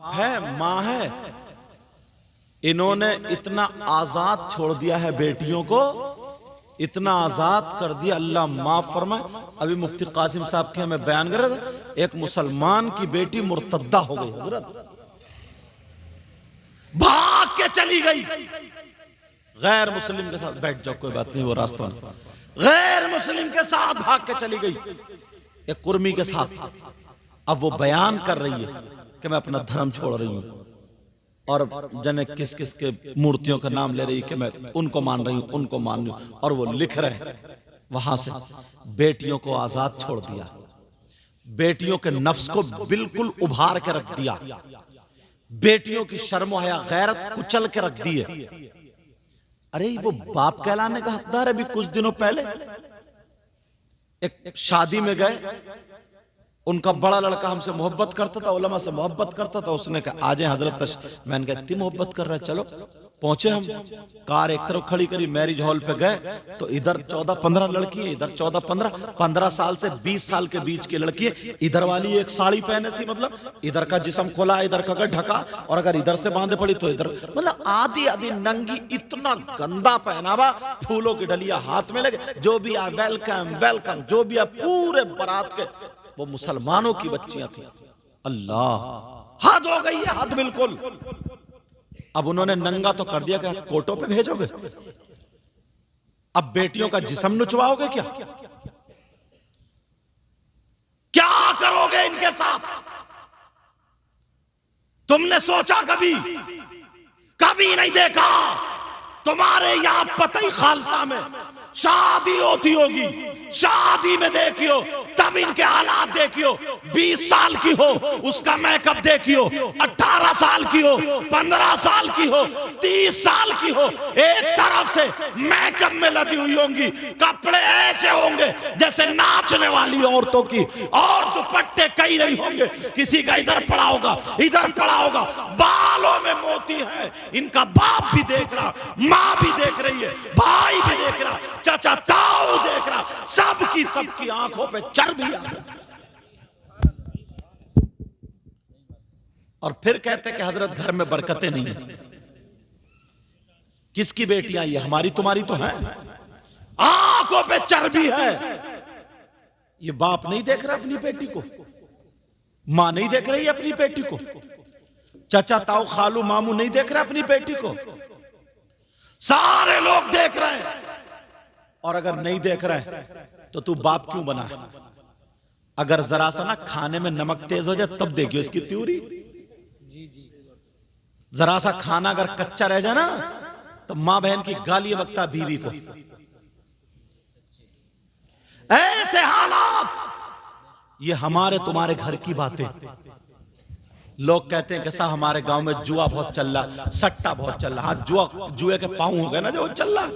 है, माँ है, इन्होंने इतना आजाद छोड़ दिया है बेटियों को, इतना आजाद कर दिया, अल्लाह माफ फरमाए। अभी मुफ्ती कासिम साहब के हमें बयान कर रहे थे, एक मुसलमान की बेटी मुर्तद्दा हो गई हजरत, भाग के चली गई गैर मुस्लिम के साथ। बैठ जाओ, कोई बात नहीं, वो रास्ता नहीं। गैर मुस्लिम के साथ भाग के चली गई, एक कुर्मी के साथ। अब वो बयान कर रही है कि मैं अपना धर्म छोड़ रही हूं, और जने किस किस के मूर्तियों का नाम ले रही कि मैं उनको मान रही हूं, उनको मान रही हूं, और वो लिख रहे वहां से बेटियों को आजाद छोड़ दिया, बेटियों के नफ्स को बिल्कुल उभार के रख दिया, बेटियों की शर्म हया गैरत कुचल के रख दी है। अरे वो बाप कहलाने का हकदार है। अभी कुछ दिनों पहले एक शादी में गए, उनका बड़ा लड़का हमसे मोहब्बत करता था, उलमा से मोहब्बत करता था। उसने कहा आ जाए हजरत। मैंने कहा इतनी मोहब्बत कर रहा है, चलो। पहुंचे हम, कार एक तरफ खड़ी करी, मैरिज हॉल पे गए तो इधर 14-15 लड़की है, इधर 14-15 साल से 20 साल के बीच की लड़की है। इधर वाली एक साड़ी पहने सी, मतलब इधर का जिस्म खोला, इधर का ढका, और अगर इधर से बांधे पड़ी तो इधर, मतलब आधी आधी नंगी, इतना गंदा पहनावा, फूलों की डलिया हाथ में लगे, जो भी आ वेलकम वेलकम, जो भी आ, पूरे बारात के। वो मुसलमानों की बच्चियां थी। अल्लाह, हद हो गई है, हद बिल्कुल। अब उन्होंने नंगा तो कर दिया, क्या कोर्टों पे भेजोगे? अब बेटियों का जिस्म नुचवाओगे क्या? क्या करोगे इनके साथ? तुमने सोचा कभी? कभी नहीं देखा। तुम्हारे यहां पतई खालसा में शादी होती होगी, शादी में देखियो, तब इनके हालात देखियो। 20 साल की हो उसका मेकअप देखियो, 18 साल की हो, 15 साल की हो, 30 साल की हो, एक तरफ से मेकअप में लदी हुई होंगी, कपड़े ऐसे होंगे जैसे नाचने वाली औरतों की, और दुपट्टे कई नहीं होंगे, किसी का इधर पड़ा होगा, इधर पड़ा होगा, बालों में मोती है। इनका बाप भी देख रहा, माँ भी देख रही है, भाई भी देख रहा, चाचा ताऊ देख रहा, सबकी आंखों पे चर्बी आ गई। और फिर कहते कि हजरत घर में बरकतें नहीं है। किसकी बेटियां ये? हमारी तुम्हारी तो है। आंखों पे चर्बी है। ये बाप नहीं देख रहा अपनी बेटी को, मां नहीं देख रही अपनी बेटी को, चाचा ताऊ खालू मामू नहीं देख रहे अपनी बेटी को, सारे लोग देख रहे हैं। और अगर नहीं देख रहे तो तू बाप क्यों बना है? अगर जरा सा ना खाने में नमक तेज हो जाए तब देखियो इसकी त्यूरी। जरा सा खाना अगर कच्चा रह जाए ना तो मां बहन की गाली बकता बीवी को। ऐसे हालात, ये हमारे तुम्हारे घर की बातें। लोग कहते हैं कि साहब हमारे गांव में जुआ बहुत चल रहा, सट्टा बहुत चल रहा। हाँ, जुए के पांव हो गए ना जो चल रहा।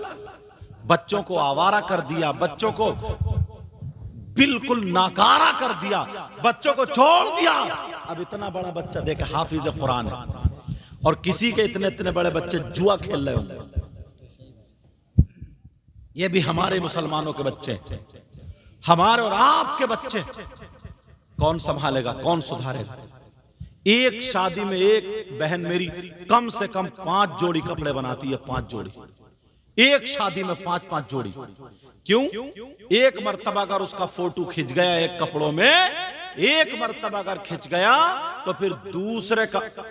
बच्चों को आवारा कर दिया, बच्चों को बिल्कुल नाकारा कर दिया, बच्चों को छोड़ दिया। अब इतना बड़ा बच्चा देखे हाफिज कुरान है, और किसी के इतने इतने बड़े बच्चे जुआ खेल रहे होंगे। ये भी हमारे मुसलमानों के बच्चे, हमारे और आपके बच्चे। कौन संभालेगा, कौन सुधारेगा? एक शादी में एक बहन मेरी कम से कम 5 जोड़ी कपड़े बनाती है, 5 जोड़ी। एक शादी में 5-5 जोड़ी। क्यों? एक मर्तबा अगर उसका फोटो खिंच गया एक कपड़ों में, एक मर्तबा अगर खिंच गया तो फिर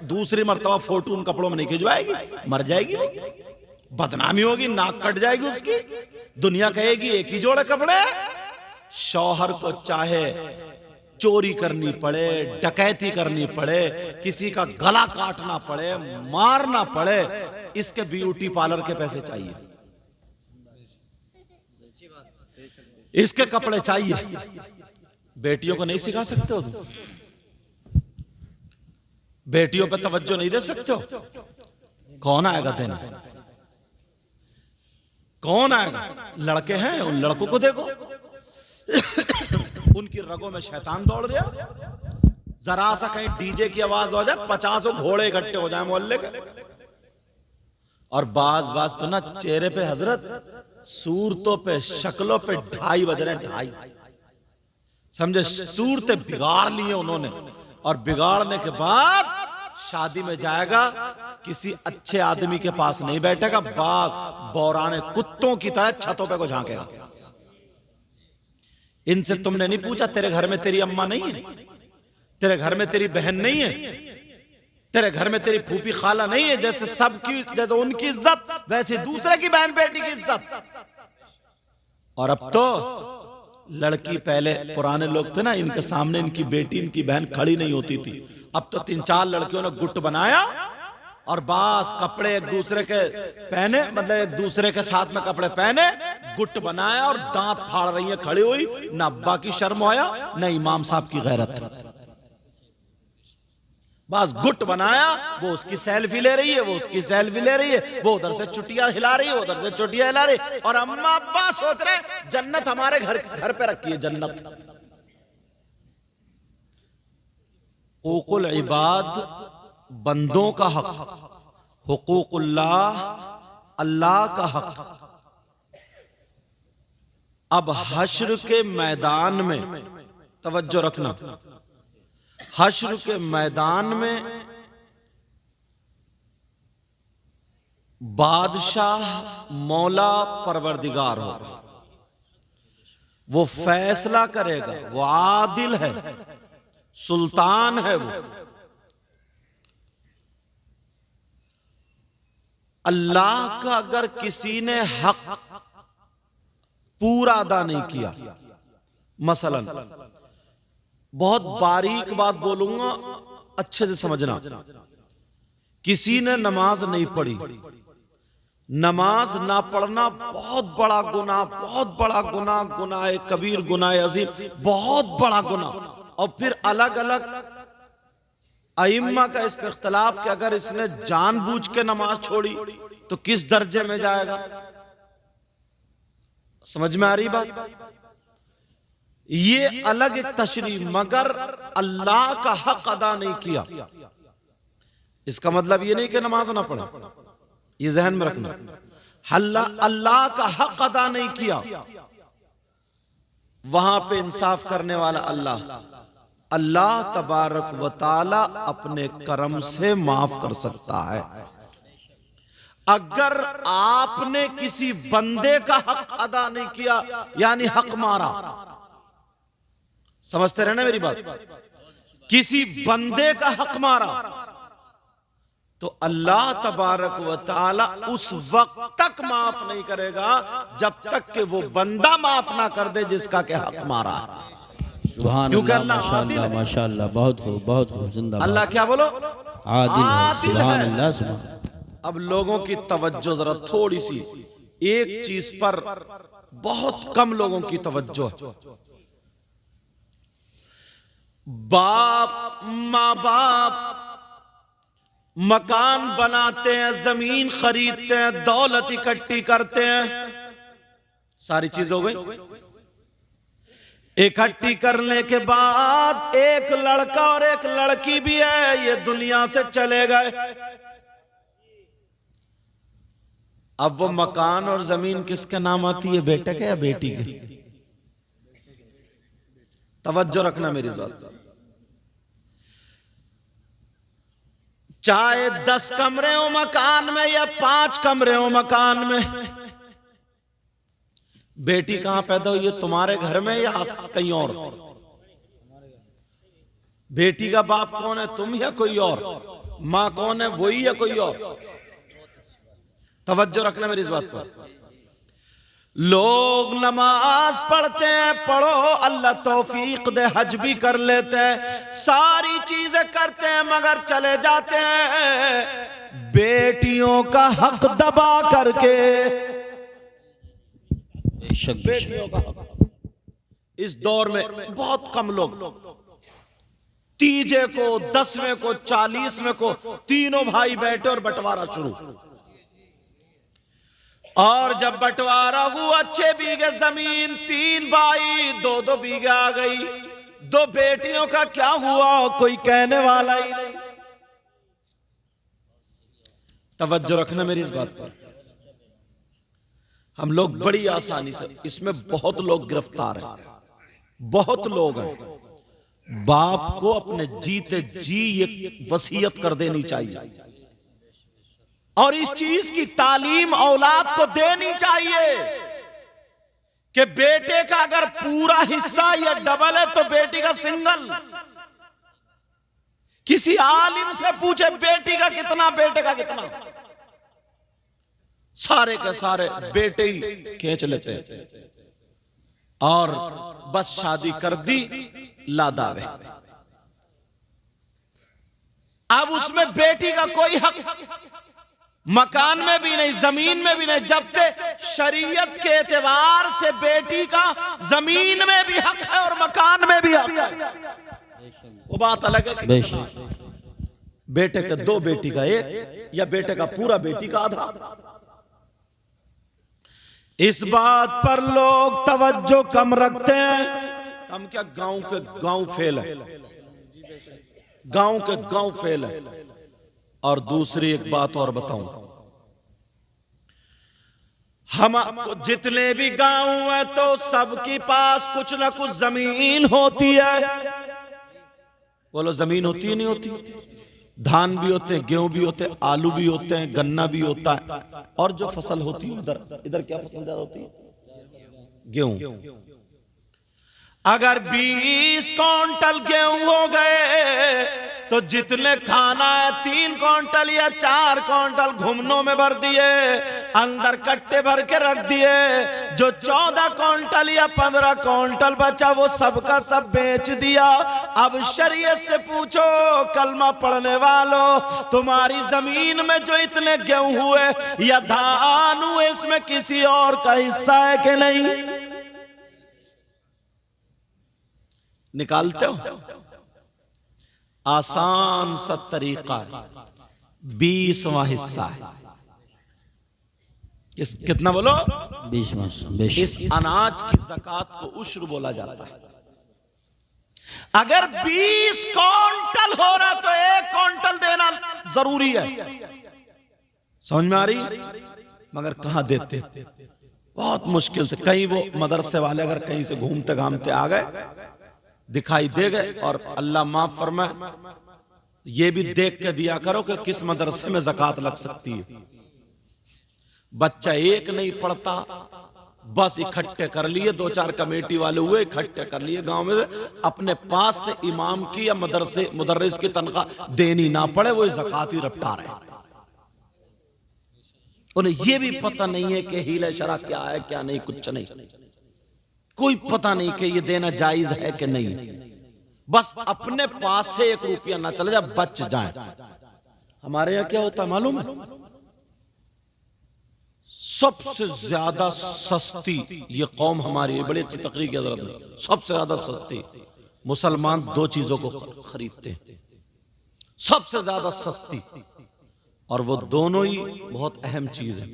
दूसरी मर्तबा फोटो उन कपड़ों में नहीं खिंचवाएगी, मर जाएगी वो, बदनामी होगी, नाक कट जाएगी उसकी, दुनिया कहेगी एक ही जोड़े कपड़े। शौहर को चाहे चोरी करनी पड़े, डकैती करनी पड़े, किसी का गला काटना पड़े, मारना पड़े, इसके ब्यूटी पार्लर के पैसे चाहिए, इसके कपड़े चाहिए। बेटियों को नहीं सिखा सकते हो तुम? बेटियों पे तवज्जो नहीं दे सकते हो? कौन आएगा देने? कौन आएगा? लड़के हैं, उन लड़कों को देखो उनकी रगों में शैतान दौड़ रहा। जरा सा कहीं डीजे की आवाज हो जाए, 50 घोड़े इकट्ठे हो जाए मोहल्ले के। और बाज तो ना चेहरे पे हजरत, सूरतों पे, शक्लों पे 2:30 बज रहे हैं, 2:30। समझे? सूरतें बिगाड़ ली उन्होंने, और बिगाड़ने के बाद शादी में जाएगा किसी अच्छे आदमी के पास नहीं बैठेगा, बास बौराने कुत्तों की तरह छतों पे को झांकेगा। इनसे तुमने नहीं पूछा तेरे घर में तेरी अम्मा नहीं है, तेरे घर में तेरी बहन नहीं है, तेरे घर में तेरी फूफी खाला नहीं है? जैसे सबकी, जैसे उनकी इज्जत वैसे दूसरे की बहन बेटी की इज्जत। और अब तो लड़की, पहले पुराने लोग थे ना, इनके सामने इनकी बेटी इनकी बहन खड़ी नहीं होती थी। अब तो 3-4 लड़कियों ने गुट बनाया और बास कपड़े एक दूसरे के पहने, मतलब एक दूसरे के साथ में कपड़े पहने, गुट बनाया और दांत फाड़ रही है खड़ी हुई। ना अब्बा की शर्म आया, ना इमाम साहब की गैरत। बस गुट बनाया, वो उसकी सेल्फी ले रही है, वो उसकी सेल्फी ले रही है, वो उधर से चुटिया हिला रही है, उधर से चुटिया हिला रही है। और अम्मा अब्बा सोच रहे जन्नत हमारे घर पे रखी है, जन्नत। हुकूकुल इबाद, बंदों का हक, हुकूकुल्लाह, अल्लाह का हक। अब हश्र के मैदान में तवज्जो रखना, हश्र के मैदान में बादशाह मौला परवरदिगार होगा, वो फैसला करेगा, वो आदिल है, सुल्तान है वो। अल्लाह का अगर किसी ने हक पूरा अदा नहीं किया, मसलन बहुत बारीक बात बोलूंगा, अच्छे से समझना, किसी ने नमाज नहीं पढ़ी, नमाज ना पढ़ना बहुत बड़ा गुनाह, बहुत बड़ा गुनाह, गुनाह कबीर, गुनाह अजीम, बहुत बड़ा गुनाह। और फिर अलग अलग अइम्मा का इस पे इख्तिलाफ कि अगर इसने जानबूझ के नमाज छोड़ी तो किस दर्जे में जाएगा। समझ में आ रही बात? ये अलग एक तशरीह, मगर अल्लाह का हक अदा नहीं किया, इसका मतलब ये नहीं कि नमाज ना पढ़े, ये जहन में रखना। अल्लाह का हक अदा नहीं किया, वहां पे इंसाफ करने वाला अल्लाह तबारक व ताला अपने करम से माफ कर सकता है। अगर आपने किसी बंदे का हक अदा नहीं किया, यानी हक मारा, समझते रहना मेरी बात, किसी बंदे का हक मारा, तो अल्लाह तबारक व ताला उस वक्त तक माफ नहीं करेगा जब तक कि वो बंदा माफ ना कर दे जिसका के हक मारा। सुभान अल्लाह, माशाअल्लाह, माशाअल्लाह, बहुत खूब, बहुत खूब, जिंदाबाद। अल्लाह क्या बोलो, आदिल है, सुभान अल्लाह, सुभान। अब लोगों की तवज्जो जरा थोड़ी सी एक चीज पर बहुत कम लोगों की तवज्जो है। बाप माँ बाप मकान बनाते हैं, जमीन खरीदते हैं, दौलत इकट्ठी करते हैं, सारी चीज हो गई। इकट्ठी करने के बाद एक लड़का और एक लड़की भी है, ये दुनिया से चले गए। अब वो मकान और जमीन किसके नाम आती है, बेटे के या बेटी के? तवज्जो रखना मेरी बात। चाहे 10 कमरे हो मकान में या 5 कमरे हो मकान में, बेटी कहां पैदा हुई है, तुम्हारे घर में या कहीं और? बेटी का बाप कौन है, तुम या कोई और? मां कौन है, वही या कोई और? तवज्जो रखना मेरी इस बात पर। लोग नमाज पढ़ते हैं, पढ़ो, अल्लाह तौफीक दे, हज भी कर लेते हैं, सारी चीजें करते हैं, मगर चले जाते हैं बेटियों का हक दबा करके। बेटियों का हक इस दौर में बहुत कम लोग, तीजे को, 10वें को, 40वें को तीनों भाई बैठे और बंटवारा शुरू। और जब बंटवारा हुआ 6 बीघे जमीन, 3 भाई 2-2 बीघे आ गई। 2 बेटियों का क्या हुआ, कोई कहने वाला ही नहीं। तवज्जो रखना मेरी इस बात पर। हम लोग बड़ी आसानी से, इसमें बहुत लोग गिरफ्तार हैं, बहुत लोग हैं, बाप को अपने जीते जी ये वसीयत कर देनी चाहिए और इस चीज की तालीम औलाद को देनी चाहिए कि बेटे का अगर पूरा हिस्सा या डबल है तो बेटी का सिंगल। किसी आलिम से पूछे बेटी का कितना बेटे का कितना, सारे के सारे बेटे ही खींच लेते हैं और बस शादी कर दी, ला दावे। अब उसमें बेटी का कोई हक मकान में भी नहीं, जमीन में भी नहीं, जबकि शरीयत के एतबार से बेटी का जमीन में भी हक है और मकान में भी हक है। वो बात अलग है कि बेटे के दो, बेटी का एक, या बेटे का पूरा बेटी का आधा। इस बात पर लोग तवज्जो कम रखते हैं। कम क्या, गांव के गांव फेल है, गांव के गांव फेल है। और दूसरी एक बात और बताऊं, हम जितने भी गांव हैं तो सबके पास कुछ ना कुछ जमीन होती है। बोलो जमीन होती है नहीं होती? धान भी होते हैं, गेहूं भी होते हैं, आलू भी होते हैं, गन्ना भी होता है। और जो फसल होती है इधर, इधर क्या फसल ज्यादा होती है? गेहूं। अगर 20 क्विंटल गेहूं हो गए तो जितने खाना है 3 क्विंटल या 4 क्विंटल घुमनों में भर दिए, अंदर कट्टे भर के रख दिए। जो 14 क्विंटल या 15 क्विंटल बचा वो सबका सब बेच दिया। अब शरीयत से पूछो कलमा पढ़ने वालों, तुम्हारी जमीन में जो इतने गेहूं हुए या धान हुए, इसमें किसी और का हिस्सा है कि नहीं? निकालते हो? आसान सा तरीका, 20वां हिस्सा है। कितना बोलो? 20वां। इस अनाज की ज़कात को उश्र बोला जाता है। अगर 20 क्विंटल हो रहा तो 1 क्विंटल देना जरूरी है। समझ में आ रही? मगर कहां देते? बहुत मुश्किल से। कहीं वो मदरसे वाले अगर कहीं से घूमते घामते आ गए, दिखाई दे गए, और अल्लाह माफ फरमाए, ये भी देख के दिया करो कि किस मदरसे में ज़कात लग सकती है। बच्चा एक नहीं पढ़ता, बस इकट्ठे कर लिए, 2-4 कमेटी वाले हुए, इकट्ठे कर लिए गांव में, अपने पास से इमाम की या मदरसे मुदर्रिस की तनख्वाह देनी ना पड़े, वो ज़कात ही रपटा रहे। उन्हें यह भी पता नहीं है कि हीला शरा क्या है क्या नहीं, कुछ नहीं, कोई पता नहीं कि ये देना जायज है कि नहीं। बस अपने पास से 1 रुपया ना चले जाए, बच जाए। हमारे यहां क्या होता है मालूम है? सबसे ज्यादा सस्ती ये कौम हमारी, बड़ी अच्छी तकरीर की हजरत में, सबसे ज्यादा सस्ती मुसलमान 2 चीजों को खरीदते हैं, सबसे ज्यादा सस्ती, और वो दोनों ही बहुत अहम चीज है।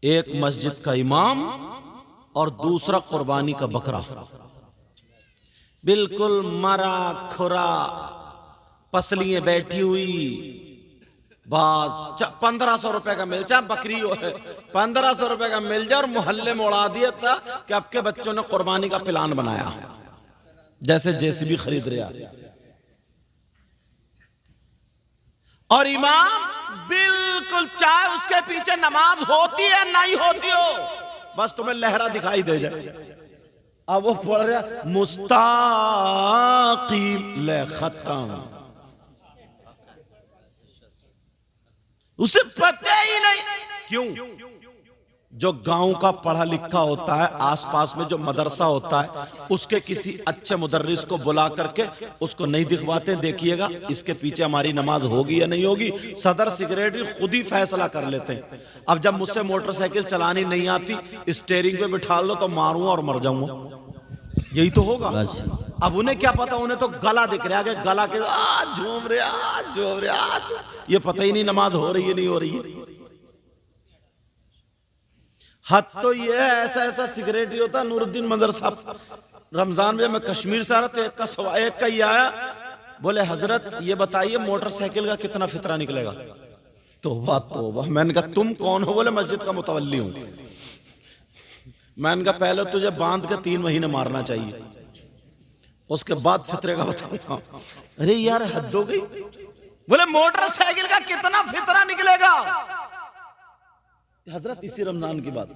एक मस्जिद का इमाम और दूसरा कुर्बानी का बकरा। बिल्कुल मरा खुरा, पसलियां बैठी हुई, बस 1500 रुपए का मिल जाए, बकरी हो 1500 रुपए का मिल जाए, और मोहल्ले में उड़ा दिया था कि आपके बच्चों ने कुर्बानी का प्लान बनाया, जैसे जेसीबी खरीद रहा। और इमाम बिल्कुल, चाहे उसके पीछे नमाज होती है नहीं होती हो, बस तुम्हें लहरा दिखाई दे जाए। अब वो पढ़ रहा मुस्ताकीम ले खत्म, उसे पता ही नहीं। क्यों? जो गांव का पढ़ा लिखा होता है, आसपास में जो मदरसा होता है, उसके किसी अच्छे मुदर्रिस को बुला करके उसको नहीं दिखवाते, देखिएगा इसके पीछे हमारी नमाज होगी या नहीं होगी। सदर सेक्रेटरी खुद ही फैसला कर लेते हैं। अब जब मुझसे मोटरसाइकिल चलानी नहीं आती, स्टीयरिंग पे बिठा लो तो मारूंगा और मर जाऊंगा, यही तो होगा। अब उन्हें क्या पता, उन्हें तो गला दिख रहा है, गला के झूम रहा, ये पता ही नहीं नमाज हो रही है नहीं हो रही है। हद तो ये है, ऐसा ऐसा सिगरेटी होता। नूरुद्दीन मदरसा रमजान में मैं कश्मीर से आ रहा, तो एक का ही आया, बोले हजरत ये बताइए मोटरसाइकिल का कितना फितरा निकलेगा। तो मैंने कहा तुम कौन हो? बोले मस्जिद का मुतवल्ली हूं। मैंने कहा पहले तुझे बांध के 3 महीने मारना चाहिए। उसके बाद फितरे का बताऊंगा। अरे यार हद हो गई। बोले मोटरसाइकिल का कितना फितरा निकलेगा। हजरत इसी रमजान की बात,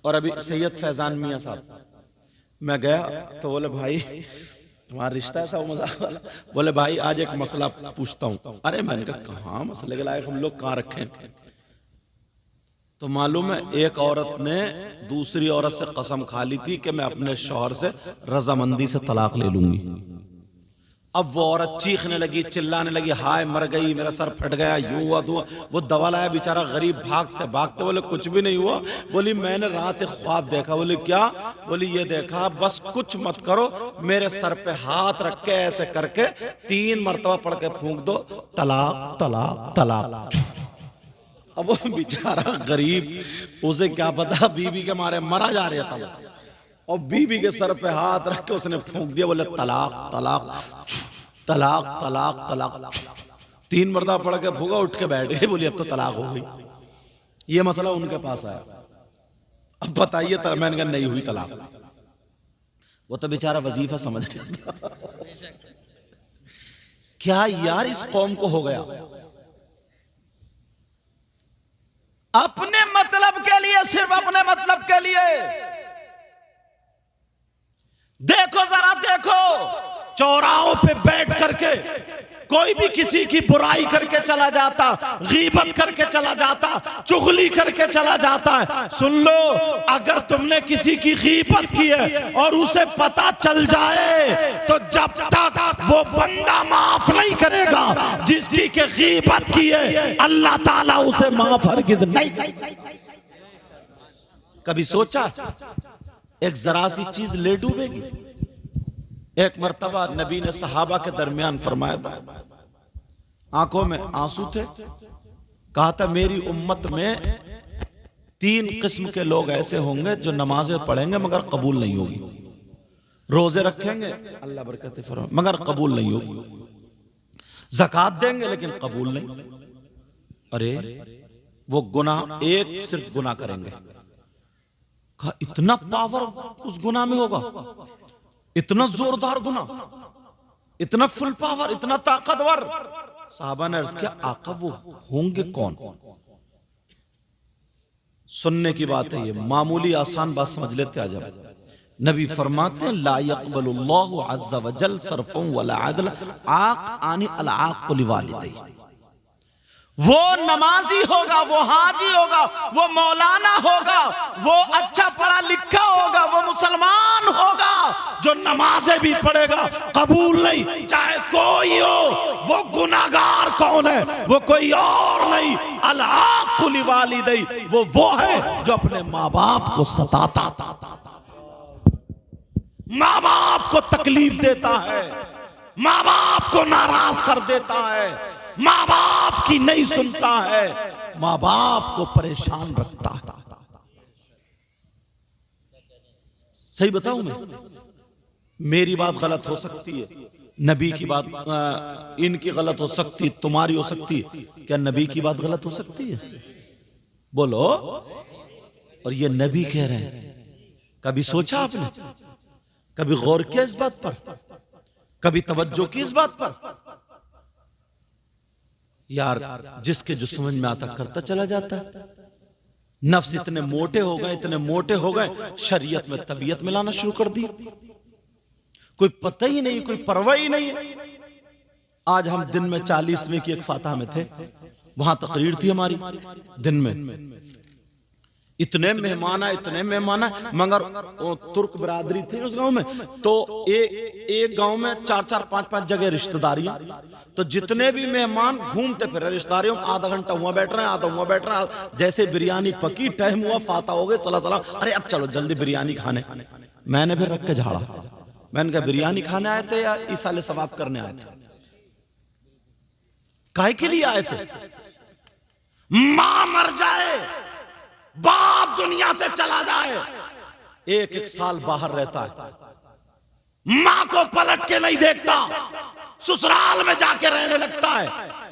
और अभी सैयद फैजान मियां साहब, मैं गया तो बोले भाई तुम्हारा रिश्ता ऐसा वो मजाक वाला। बोले भाई आज एक मसला पूछता हूं। अरे मैंने कहा कहाँ मसले के लायक हम लोग कहाँ रखे। तो मालूम है एक औरत ने दूसरी औरत से कसम खा ली थी कि मैं अपने शौहर से रजामंदी से तलाक ले लूंगी। अब वो औरत चीखने लगी, चिल्लाने लगी, हाय मर गई, मेरा सर फट गया, यूं हुआ तो हुआ। वो दवा लाया, बेचारा गरीब भागते भागते। बोले कुछ भी नहीं हुआ। बोली मैंने रात एक ख्वाब देखा। बोली क्या। बोली ये देखा, बस कुछ मत करो, मेरे सर पे हाथ रख के ऐसे करके 3 मरतबा पढ़ के फूंक दो, तलाक तलाक तलाक। अब वो बेचारा गरीब, उसे क्या पता बीबी के मारे मरा जा रहा था, और बीबी के सर पे हाथ रख के उसने फूंक दिया। बोले तलाक तलाक तलाक तलाक तलाक। 3 मरतबा पढ़ के फूंका, उठ के बैठ गई। बोली अब तो तलाक हो गई। ये मसला उनके पास आया। अब बताइए, मैंने कहा नहीं हुई तलाक। वो तो बेचारा वजीफा समझ गया। क्या यार इस कौम को हो गया। अपने मतलब के लिए, सिर्फ अपने मतलब के लिए। देखो जरा देखो, चौराहों पे बैठ करके कोई भी किसी की बुराई करके चला जाता, गीबत करके चला जाता, चुगली करके चला जाता है। सुन लो, अगर तुमने किसी की गीबत की है और उसे पता चल जाए तो जब तक वो बंदा माफ नहीं करेगा जिसकी के गीबत की है, अल्लाह ताला उसे माफ हरगिज नहीं। कभी सोचा एक जरा सी चीज ले डूबेगी। एक मर्तबा नबी ने सहाबा के दरमियान फरमाया था, आंखों में आंसू थे, कहा था मेरी उम्मत में 3 किस्म के लोग ऐसे होंगे जो नमाजें पढ़ेंगे मगर कबूल नहीं होगी, रोजे रखेंगे अल्लाह बरकत फरमाए मगर कबूल नहीं होगी, ज़कात देंगे लेकिन कबूल नहीं। अरे वो गुनाह एक सिर्फ गुनाह करेंगे। कहा इतना पावर उस गुनाह में होगा, इतना जोरदार गुनाह, इतना फुल पावर, इतना ताकतवर। साहबा ने अर्ज किया आका वो होंगे कौन। सुनने की बात है, ये मामूली आसान बात समझ लेते आ जाओ। नबी फरमाते हैं ला यक़बलुल्लाहु अज़्ज़ा वजल सरफ़न वला अदल आक़ आनी अल आक़ लिवालिदैहि। वो नमाजी होगा, वो हाजी होगा, वो मौलाना होगा, वो अच्छा पढ़ा लिखा होगा, वो मुसलमान होगा जो नमाजें भी पढ़ेगा, कबूल नहीं, चाहे कोई हो। वो गुनाहगार कौन है, वो कोई और नहीं, अल-आक़ु लिवालिदैहि, वो है जो अपने माँ बाप को सताता, माँ बाप को तकलीफ देता है, माँ बाप को नाराज कर देता है, माँ बाप की नहीं सुनता है, माँ बाप को परेशान रखता है। सही बताऊं मैं, मेरी बात गलत हो सकती है, नबी की बात इनकी गलत हो सकती, तुम्हारी हो सकती है, क्या नबी की बात गलत हो सकती है? बोलो। और ये नबी कह रहे हैं। कभी सोचा आपने, कभी गौर किया इस बात पर, कभी तवज्जो की इस बात पर? यार जिसके जो समझ में आता करता चला जाता है। नफ्स इतने मोटे हो गए, इतने मोटे हो गए, शरीयत में तबीयत मिलाना शुरू कर दी। कोई पता ही नहीं, कोई परवाह ही नहीं है। आज हम दिन में 40वें की एक फातह में थे, वहां तकरीर थी हमारी दिन में। इतने मेहमान आए, इतने मेहमान आए, मगर तुर्क बरादरी थी उस गांव में, तो एक गांव में 4-4, 5-5 जगह रिश्तेदारियां। तो जितने भी मेहमान घूमते फिर रिश्तेदारियों, आधा घंटा हुआ बैठ रहे हैं, आधा हुआ बैठ रहे हैं। जैसे बिरयानी पकी, टाइम हुआ, फाता हो गए, सलाम, अरे अब चलो जल्दी बिरयानी खाने। मैंने फिर रख के झाड़ा, मैंने कहा बिरयानी खाने आए थे या इसाले सवाब करने आए थे? काहे के लिए आए थे? मां मर जाए, बाप दुनिया से चला जाए, 1-1 साल बाहर रहता है, मां को पलट के नहीं देखता, ससुराल में जाके रहने लगता है,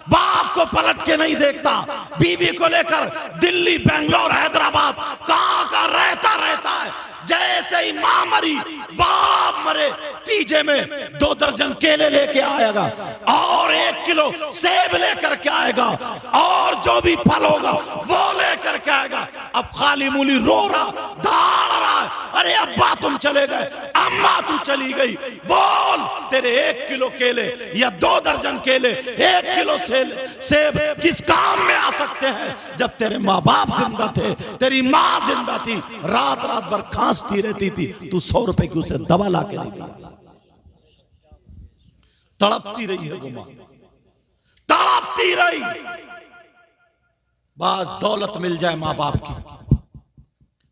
बाप को पलट के नहीं देखता, बीवी को लेकर दिल्ली, बेंगलोर, हैदराबाद कहां का रहता है, जैसे ही मां मरी बाप मरे, तीजे में 2 दर्जन केले लेके आएगा और 1 किलो सेब लेकर के आएगा और जो भी फल होगा वो लेकर के आएगा। अब खाली मूली रो रहा, धाड़ रहा है, अरे अब्बा तुम चले गए, अम्मा तू चली गई, बोल तेरे 1 किलो केले या 2 दर्जन केले, 1 किलो सेब किस काम में आ सकते हैं? जब तेरे माँ बाप जिंदा थे, तेरी माँ जिंदा थी, रात रात भर खांसती रहती थी, तू 100 रुपए की उसे दवा ला के नहीं दिया। तड़पती रही है वो मां, तड़पती रही। बस दौलत मिल जाए मां बाप की,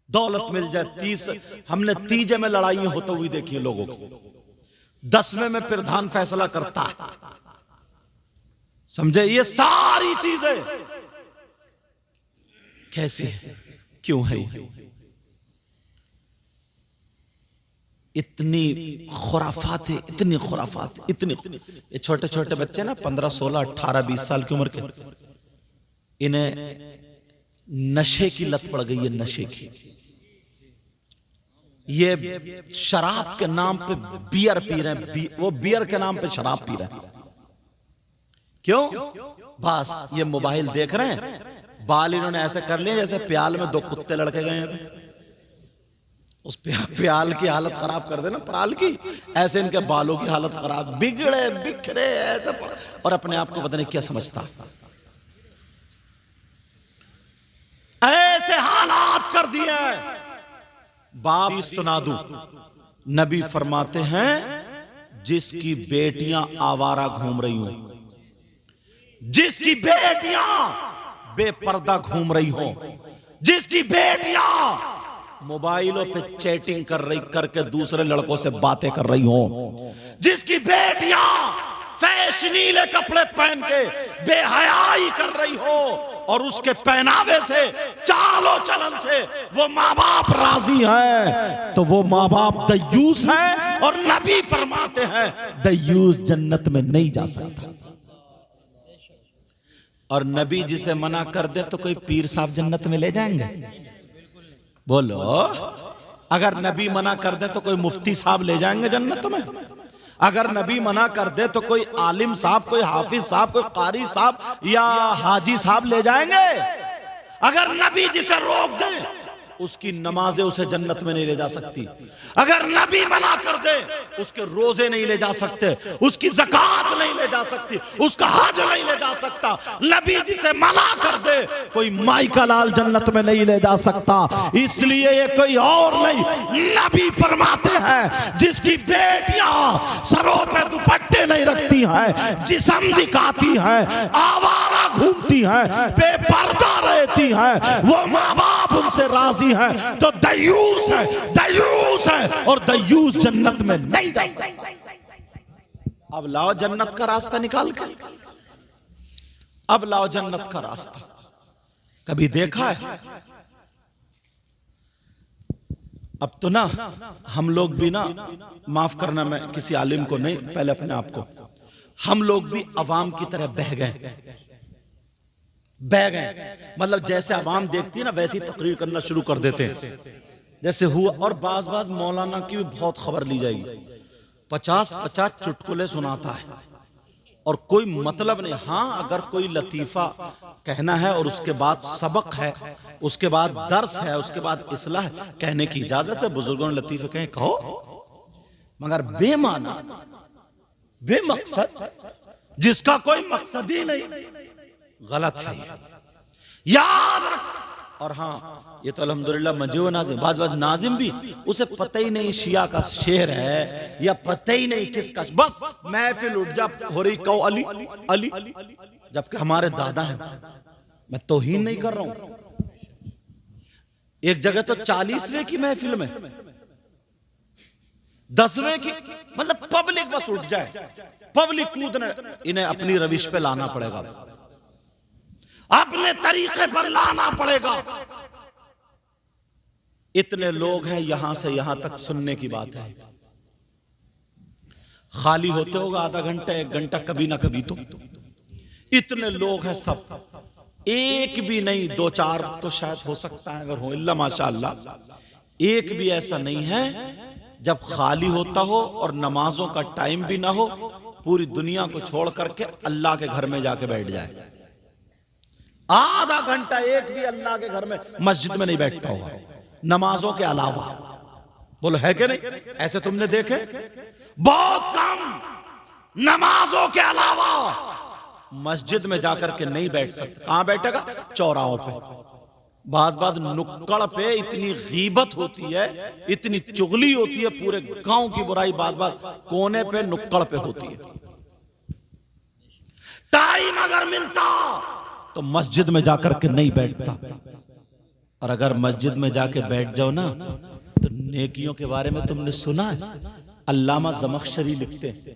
दौलत मिल जाए। हमने तीजे में लड़ाई होते हुई देखी है लोगों की, 10वें में प्रधान फैसला करता है। समझे? ये सारी चीजें कैसी है, क्यों है? इतनी खुराफात है, इतनी खुराफात, इतनी। ये छोटे छोटे बच्चे ना 15, 16, 18, 20 साल की उम्र के, इन्हें नशे की लत पड़ गई है, नशे की। ये शराब के नाम पे बियर पी रहे हैं, वो बियर के नाम पे शराब पी रहे हैं। क्यों? बस ये मोबाइल देख रहे हैं, बाल इन्होंने ऐसे कर लिए जैसे प्याल में 2 कुत्ते लड़के गए हैं, उस प्याल की हालत खराब कर देना, प्राल की, ऐसे इनके बालों की हालत खराब, बिगड़े बिखरे ऐसे, और अपने आप को पता नहीं क्या समझता। ऐसे हालात कर दिए। बाप सुना दूं, नबी फरमाते हैं जिसकी बेटियां आवारा घूम रही हो, जिसकी बेटियां बेपर्दा घूम रही हो, जिसकी बेटियां मोबाइलों पे चैटिंग करके दूसरे लड़कों से बातें कर रही हो, जिसकी बेटियां फैशनीले कपड़े पहन के बेहयाई कर रही हो और उसके पहनावे से, चालो चलन से वो माँ बाप राजी हैं, तो वो माँ बाप दयूस हैं। और नबी फरमाते हैं दयूस जन्नत में नहीं जा सकता। और नबी जिसे मना कर दे तो कोई पीर साहब जन्नत में ले जाएंगे? बोलो, अगर नबी मना कर दे तो कोई मुफ्ती साहब ले जाएंगे जन्नत में? अगर नबी मना कर दे तो कोई आलिम साहब, कोई हाफिज साहब, कोई कारी साहब या हाजी साहब ले जाएंगे? अगर नबी जिसे रोक दे उसकी नमाजें उसे जन्नत में नहीं ले जा सकती। अगर नबी मना कर दे उसके रोजे नहीं ले जा सकते, उसकी ज़कात नहीं ले जा सकती, उसका हज नहीं ले जा सकता। नबी जिसे मना कर दे कोई माई का लाल जन्नत में नहीं ले जा सकता। इसलिए ये कोई और नहीं, नबी फरमाते हैं जिसकी बेटियां सरों पे दुपट्टे नहीं रखती हैं, जिस्म दिखाती हैं, आवारा घूमती हैं, बेपर्दा रहती हैं, वो माँ बाप उनसे राजी है, तो दयूस है, दयूस है, और दयूस जन्नत में नहीं जा सकता। अब लाओ जन्नत का रास्ता निकाल के, अब लाओ जन्नत का रास्ता। कभी देखा है? अब तो ना हम लोग भी ना, माफ करना मैं किसी आलिम को नहीं, पहले अपने आप को, हम लोग भी अवाम की तरह बह गए। मतलब जैसे अवाम देखती है ना वैसी तकरीर करना शुरू कर देते हैं जैसे हुआ। और बाज मौलाना की भी बहुत खबर ली जाएगी, 50-50 चुटकुले सुनाता है और कोई मतलब नहीं। हाँ, अगर कोई लतीफा कहना है और उसके बाद सबक है, उसके बाद दर्स है, उसके बाद इस्लाह है, कहने की इजाजत है। बुजुर्गों ने लतीफे कहें कहो, मगर बेमाना, बेमकसद, जिसका कोई मकसद ही नहीं, गलत है याद रख। और हाँ, ये तो अल्हम्दुलिल्लाह मजीव नाजिम, बाज नाजिम भी उसे पता ही नहीं शिया का शेर है या पता ही नहीं किसका, बस महफिल उठ जा हो रही कहो अली अली, जबकि हमारे दादा हैं। मैं तौहीन नहीं कर रहा हूं। एक जगह तो 40वें की महफिल में 10वें की, मतलब पब्लिक बस उठ जाए, पब्लिक कूदने, इन्हें अपनी रविश पे लाना पड़ेगा, अपने तरीके पर लाना पड़ेगा। इतने लोग हैं, यहां से यहां तक सुनने की बात है। खाली होते होगा आधा घंटा 1 घंटा, कभी ना कभी तो। इतने लोग हैं, सब एक भी नहीं, 2-4 तो शायद हो सकता है अगर हो, इल्ला माशाअल्लाह। एक भी ऐसा नहीं है जब खाली होता हो और नमाजों का टाइम भी ना हो, पूरी दुनिया को छोड़ करके अल्लाह के घर में जाके बैठ जाए। आधा घंटा एक भी अल्लाह के घर में मस्जिद में नहीं बैठता होगा नमाजों के अलावा। बोलो है कि नहीं? ऐसे तुमने देखे बहुत कम नमाजों के अलावा मस्जिद में जाकर के नहीं बैठ सकते। कहां बैठेगा? चौराहों पे। बात नुक्कड़ पे इतनी गीबत होती है, इतनी चुगली होती है, पूरे गांव की बुराई बात कोने पे नुक्कड़ पे होती है। टाइम अगर मिलता तो मस्जिद में जाकर के नहीं बैठता, और अगर मस्जिद में जाके बैठ जाओ ना तो नेकियों के बारे में तुमने सुना है? अल्लामा ज़मख़शरी लिखते हैं,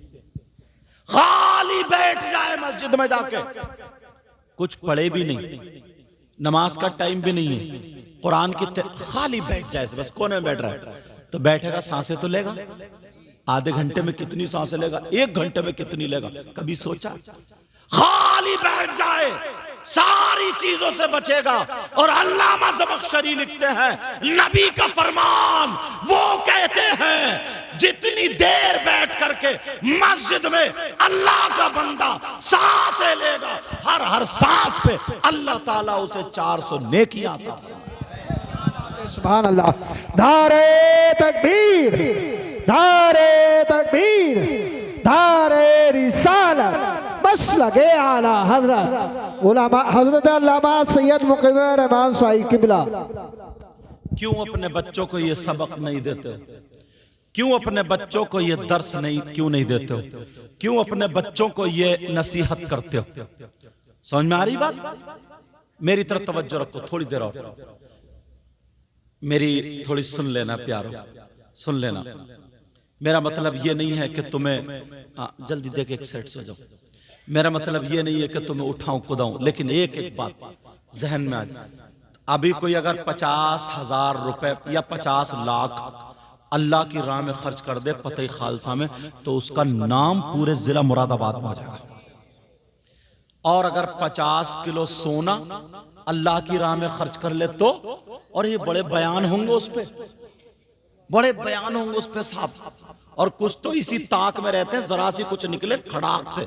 खाली बैठ जाए मस्जिद में जाके, कुछ पढ़े भी नहीं, नमाज का टाइम भी नहीं है, कुरान की खाली बैठ जाए, बस कोने में बैठ रहा है, तो बैठेगा, सांसें तो लेगा। आधे घंटे में कितनी सांसें लेगा? 1 घंटे में कितनी लेगा? कभी सोचा? खाली बैठ जाए सारी चीजों से बचेगा। और अल्लामा ज़मख़शरी लिखते हैं, नबी का फरमान, वो कहते हैं जितनी देर बैठ करके मस्जिद में अल्लाह का बंदा सांसें लेगा, हर सांस पे अल्लाह ताला उसे 400 नेकी आता है। सुभान अल्लाह। नारे तकबीर, नारे तकबीर, नारे रिसालत, बस लगे आला हजरत उलमा हजरत अल्लामा सैयद मुक़ीम रहमान साई किबला। क्यों अपने बच्चों को ये सबक नहीं देते? क्यों अपने बच्चों को ये दर्स क्यों नहीं देते हो? क्यों अपने बच्चों को ये नसीहत करते हो? समझ में आ रही बात? मेरी तरफ तवज्जो रखो थोड़ी देर और, मेरी थोड़ी सुन लेना प्यारो, सुन लेना। मेरा मतलब ये नहीं है कि तुम्हें जल्दी देख एक साइड से हो जाओ, मेरा मतलब ये नहीं है कि तुम्हें उठाऊं कुदाऊं, लेकिन एक एक बात जहन में आ जाए। अभी कोई अगर 50,000 रुपए या 50 लाख अल्लाह की राह में खर्च कर दे पते खालसा में, तो उसका नाम पूरे जिला मुरादाबाद में हो जाएगा। और अगर 50 किलो सोना अल्लाह की राह में खर्च कर ले तो, और ये बड़े बयान होंगे उस पे, बड़े बयान होंगे उस पे साहब। और कुछ तो इसी ताक में रहते हैं, जरा सी कुछ निकले खड़ाक से,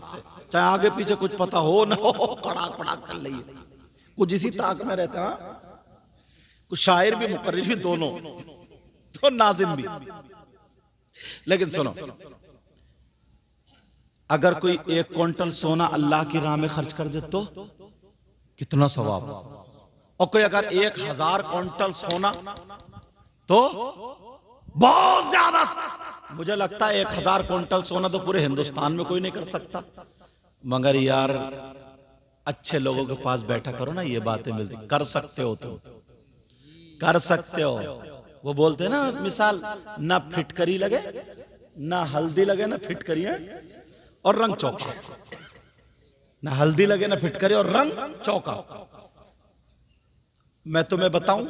चाहे आगे पीछे कुछ पता हो ना हो, खड़ाक खड़ाक चल रही है, कुछ इसी ताक में रहते हैं। कुछ शायर भी मुकर्रिर भी दोनों, तो नाजिम भी। लेकिन सुनो, अगर कोई 1 क्विंटल सोना अल्लाह की राह में खर्च कर दे तो कितना सवाब, और कोई अगर 1000 क्विंटल सोना तो बहुत ज्यादा। मुझे लगता है 1000 क्विंटल सोना तो पूरे हिंदुस्तान में कोई नहीं कर सकता। मगर यार अच्छे लोगों के पास बैठा करो ना, ये बातें मिलती। कर सकते हो तो कर सकते हो। वो बोलते हैं ना, मिसाल, ना फिटकरी लगे ना हल्दी लगे ना फिटकरी है और रंग चौका, ना हल्दी लगे ना फिटकरी और रंग चौका। मैं तुम्हें बताऊं,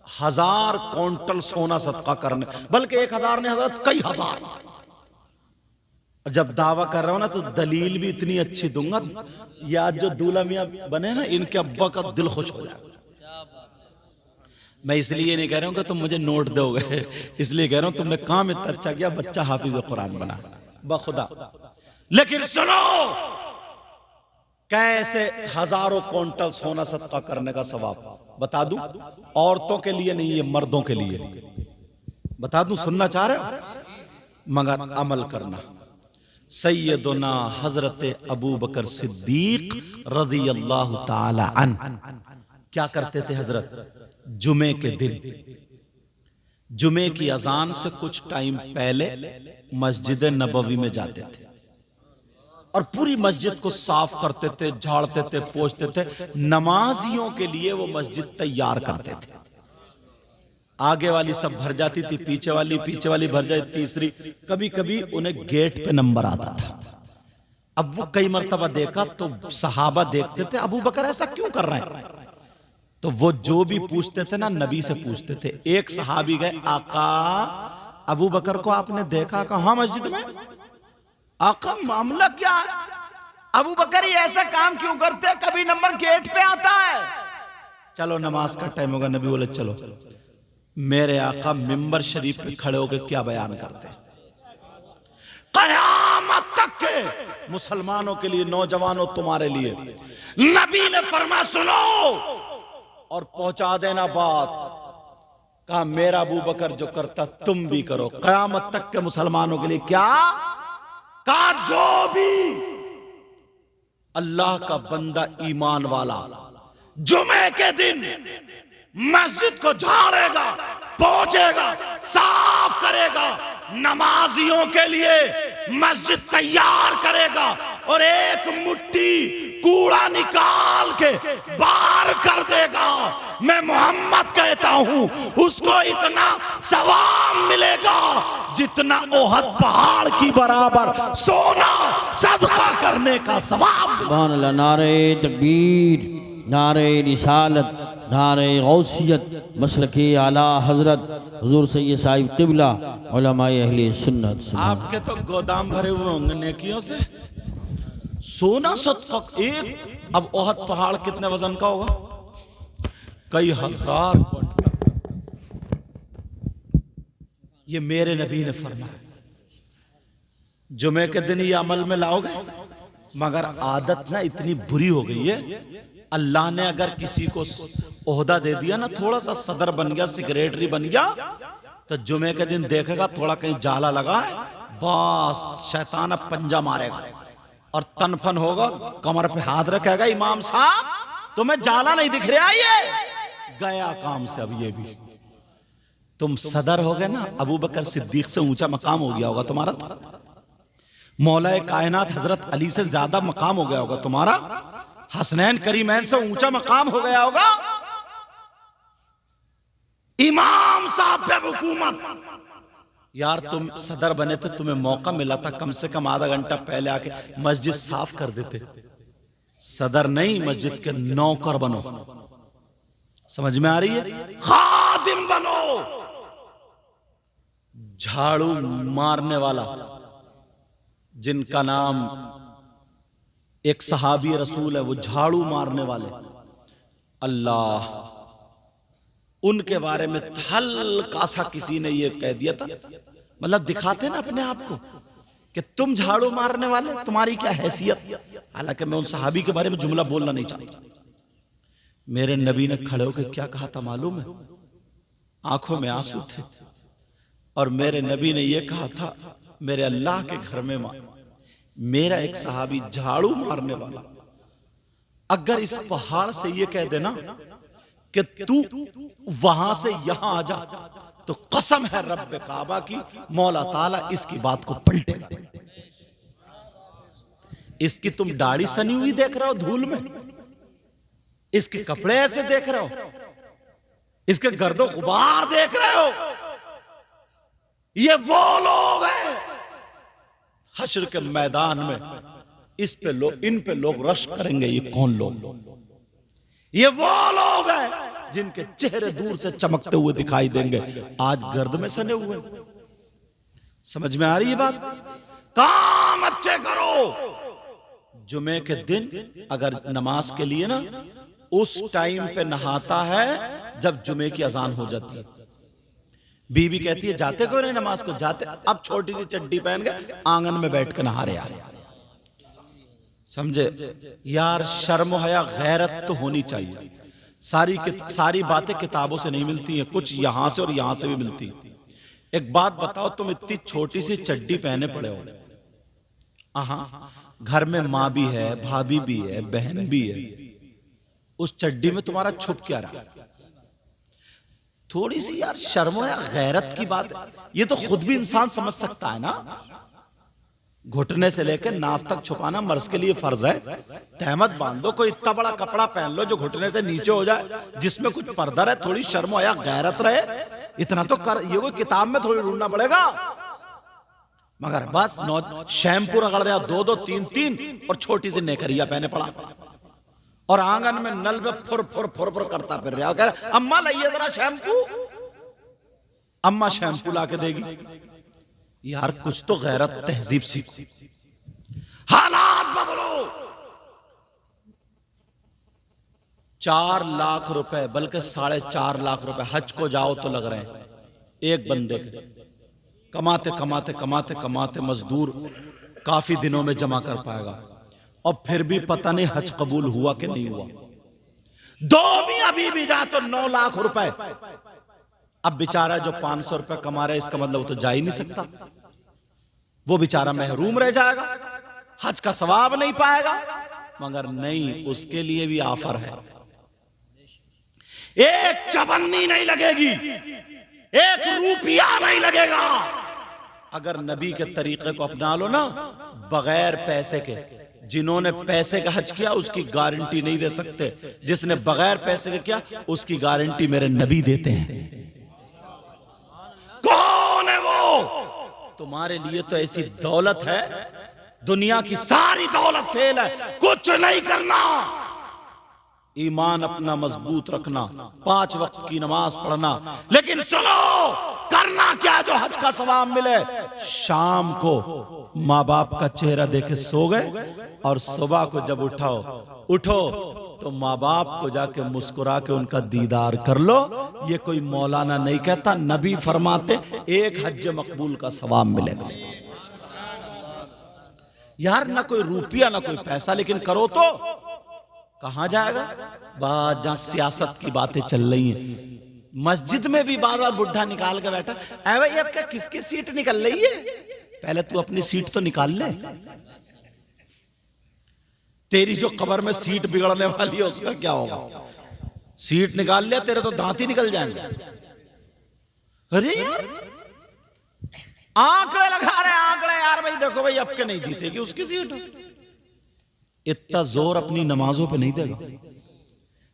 1000 क्विंटल सोना सदका करने, बल्कि 1000 ने हजरत कई हजार। जब दावा कर रहा हूं ना तो दलील भी इतनी अच्छी दूंगा, या जो दूल्हा मियां बने ना, इनके अब्बा का दिल खुश हो जाएगा। मैं इसलिए नहीं कह रहा हूं कि तुम मुझे नोट दोगे, इसलिए कह रहा हूं तुमने काम इतना अच्छा किया, बच्चा हाफिज कुरान बना बखुदा। लेकिन सुनो, कैसे हजारों क्विंटल सोना सदका करने का सवाब बता दूं। औरतों के लिए नहीं, ये मर्दों के लिए बता दूं। सुनना चाह रहे हो? मगर अमल करना। सैयदुना हजरत अबू बकर सिद्दीक रज़ी अल्लाह ताला अन्हु क्या करते थे हजरत? जुमे के दिन, जुमे की अजान से कुछ टाइम पहले मस्जिद नबवी में जाते थे और पूरी मस्जिद को साफ करते थे, झाड़ते थे, पोंछते थे। नमाजियों के लिए वो मस्जिद तैयार करते थे। आगे वाली सब भर जाती थी, पीछे वाली भर जाती, तीसरी, कभी कभी उन्हें गेट पे नंबर आता था। अब वो कई मर्तबा देखा तो सहाबा देखते थे, अबू बकर ऐसा क्यों कर रहे हैं? तो वो जो भी पूछते थे ना, नबी से पूछते थे। एक सहाबी गए, आका अबू बकर को आपने देखा? कहा मस्जिद में। आका मामला क्या है? अबू बकर ये ऐसा काम क्यों करते? कभी नंबर गेट पे आता है। चलो नमाज का टाइम होगा। नबी बोले चलो। मेरे आका मिंबर शरीफ पे खड़े होकर क्या बयान करते हैं? कयामत तक के मुसलमानों के लिए, नौजवानों तुम्हारे लिए नबी ने फरमा सुनो और पहुंचा देना बात। कहा मेरा अबू बकर जो करता तुम भी करो। कयामत तक के मुसलमानों के लिए क्या? कहा जो भी अल्लाह का बंदा ईमान वाला जुमे के दिन मस्जिद को झाड़ेगा, पोंछेगा, साफ करेगा, नमाजियों के लिए मस्जिद तैयार करेगा और एक मुट्ठी कूड़ा निकाल के बाहर कर देगा, मैं मोहम्मद कहता हूं उसको इतना सवाब मिलेगा जितना ओहद पहाड़ की बराबर सोना सदका करने का सवाब। सुभान अल्लाह। नारे तकबीर, नारे रिसालत, नारे गौसियत, मसलके आला हजरत हुजूर सैयद साहिब क़िबला उलमाए अहले सुन्नत। आपके तो गोदाम भरे हुए होंगे नेकियों से। सोना सदका एक, अब ओहद पहाड़ कितने वजन का होगा? कई हजार। ये मेरे नबी ने फरमाया। जुमे के दिन ये अमल में लाओगे, मगर आदत ना इतनी बुरी हो गई है, अल्लाह ने अगर किसी को ओहदा दे दिया ना, थोड़ा सा सदर बन गया, सेक्रेटरी बन गया, तो जुमे के दिन देखेगा थोड़ा कहीं जाला लगा है, बस शैतान अब पंजा मारेगा और तनफन होगा, कमर पे हाथ रखेगा, इमाम साहब तुम्हें जाला नहीं दिख रहा, ये गया काम से। अब ये भी तुम सदर हो गए ना, अबू बकर सिद्दीक से ऊंचा मकाम हो गया होगा तुम्हारा, मौलाए कायनात हजरत अली से ज्यादा मकाम हो गया होगा तुम्हारा, हसनैन करीमैन से ऊंचा मकाम हो गया होगा, इमाम साहब पे हुकूमत। यार तुम सदर बने थे, तुम्हें मौका मिला था कम से कम आधा घंटा पहले आके मस्जिद साफ कर देते। सदर नहीं, मस्जिद के नौकर बनो। समझ में आ रही है? खादिम बनो। झाड़ू मारने वाला, जिनका नाम एक सहाबी रसूल है, वो झाड़ू मारने वाले, अल्लाह उनके बारे में हल्का सा किसी ने ये कह दिया था, मतलब दिखाते ना अपने आप को कि तुम झाड़ू मारने वाले, तुम्हारी क्या हैसियत। हालांकि मैं उन सहाबी के बारे में जुमला बोलना नहीं चाहता। मेरे नबी ने खड़े होकर क्या कहा था मालूम है? आंखों में आंसू थे और मेरे नबी ने यह कहा था, मेरे अल्लाह के घर में मेरा एक सहाबी झाड़ू मारने वाला अगर इस पहाड़ से ये कह देना कि तू वहां से यहां आ जा, तो कसम है रब काबा की, मौला ताला इसकी बात को पलटेगा। इसकी तुम दाढ़ी सनी हुई देख रहे हो धूल में, इसके कपड़े ऐसे देख रहे हो, इसके गर्दो गुबार देख रहे हो, ये वो लोग हैं हश्र के मैदान में, इस पे लोग, इन पे लोग रश करेंगे। ये कौन लोग? ये वो लोग हैं जिनके चेहरे दूर से चमकते हुए दिखाई देंगे, आज गर्द में सने हुए। समझ में आ रही है बात? काम अच्छे करो। जुमे के दिन अगर नमाज के लिए ना, उस टाइम पे नहाता है जब जुमे की अजान हो जाती है। बीबी कहती है जाते क्यों नहीं नमाज को? जाते, अब छोटी सी चड्डी पहन के आंगन में बैठ के नहा रहे यार। समझे यार, शर्म हया गैरत तो होनी चाहिए। सारी बातें किताबों से नहीं मिलती हैं, कुछ यहां से और यहां से भी मिलती है। एक बात बताओ, तुम इतनी छोटी सी चड्डी पहने पड़े हो, घर में माँ भी है, भाभी भी है, बहन भी है, उस चड्डी में तुम्हारा छुप क्या रहा? थोड़ी सी यार शर्म या गैरत की बात है। ये तो खुद भी इंसान समझ सकता है ना। घुटने से लेकर नाव तक छुपाना मर्द के लिए फर्ज है। तहमत बांध दो, कोई इतना बड़ा कपड़ा पहन लो जो घुटने से नीचे हो जाए, जिसमें कुछ पर्दा रहे, थोड़ी शर्म या गैरत रहे, इतना तो कर। ये कोई किताब में थोड़ी ढूंढना पड़ेगा। मगर बस शैम्पू रगड़ रहा, दो तीन और छोटी सी नेकरिया पहने पड़ा और आंगन में नल में फुर फुर फुर फुर करता फिर रहा। कह रहा अम्मा लाइए जरा शैम्पू। अम्मा शैम्पू ला के देगी। यार कुछ तो गैरत तहजीब सीखो, हालात बदलो। 4 लाख रुपए, बल्कि 4.5 लाख रुपए हज को जाओ तो लग रहे हैं एक बंदे के। कमाते कमाते कमाते कमाते मजदूर काफी दिनों में जमा कर पाएगा, और फिर भी पता नहीं हज कबूल हुआ कि नहीं हुआ। 2 मियां बीवी जा तो 9 लाख रुपए। अब बेचारा जो 500 रुपए कमा रहा है, इसका मतलब वो तो जा ही नहीं सकता, वो बेचारा महरूम रह जाएगा, हज का सवाब नहीं पाएगा। मगर नहीं, उसके लिए भी ऑफर है। एक चवन्नी नहीं लगेगी, 1 रुपया नहीं लगेगा। अगर नबी के तरीके को अपना लो ना, बगैर पैसे के। जिन्होंने पैसे का हज किया उसकी गारंटी नहीं दे सकते, जिसने बगैर पैसे के किया उसकी गारंटी मेरे नबी देते हैं। कौन है वो? तुम्हारे लिए तो ऐसी दौलत है, दुनिया की सारी दौलत फेल है, कुछ नहीं करना। ईमान अपना मजबूत रखना, 5 वक्त की नमाज पढ़ना, लेकिन सुनो, करना क्या जो हज का सवाब मिले। शाम को माँ बाप का चेहरा देखे सो गए, और सुबह को जब उठो तो माँ बाप को जाके मुस्कुरा के उनका दीदार कर लो। ये कोई मौलाना नहीं कहता, नबी फरमाते 1 हज मकबूल का सवाब मिलेगा। यार ना कोई रुपया ना कोई पैसा, लेकिन करो तो कहां जाएगा। बात जहां सियासत की बातें चल रही हैं, मस्जिद में भी बार बार बुढ़ा निकाल के बैठा, ऐ भाई अब क्या किसकी सीट निकल रही है? पहले तू अपनी सीट तो निकाल ले। तेरी जो कब्र में सीट बिगड़ने वाली है उसका क्या होगा? सीट निकाल ले, तेरे तो दांत ही निकल जाएंगे। अरे यार आंकड़े लगा रहे आंकड़े, यार भाई देखो भाई अब के नहीं जीतेगी उसकी सीट। इतना जोर अपनी नमाजों पे नहीं देगा,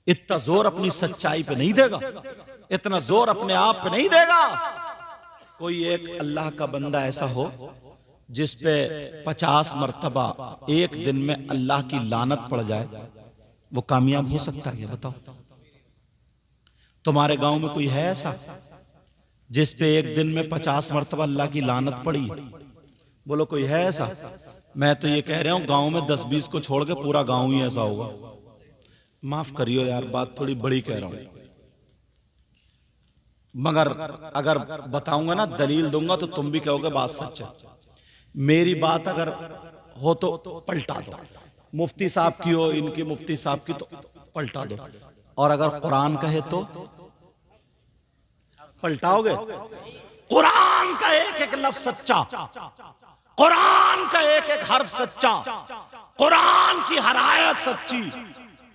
इतना जोर अपनी सच्चाई पे नहीं देगा, इतना जोर अपने आप पे नहीं देगा। कोई एक अल्लाह का बंदा ऐसा हो जिस पे 50 मर्तबा एक दिन में अल्लाह की लानत पड़ जाए, वो कामयाब हो सकता है? बताओ, तुम्हारे गांव में कोई है ऐसा जिस पे एक दिन में 50 मर्तबा अल्लाह की लानत पड़ी? बोलो कोई है ऐसा? मैं तो ये कह रहा हूं गांव में 10-20 को छोड़ के पूरा गांव ही ऐसा होगा। माफ करियो यार, बात थोड़ी बड़ी कह रहा हूं, मगर अगर बताऊंगा ना, दलील दूंगा तो तुम भी कहोगे बात सच है। मेरी बात अगर हो तो पलटा दो, मुफ्ती साहब की हो, इनकी मुफ्ती साहब की, तो पलटा दो। और अगर कुरान कहे तो पलटाओगे? कुरान का एक एक लफ्ज सच्चा, कुरान का एक एक हर्फ सच्चा, कुरान की हर आयत सच्ची,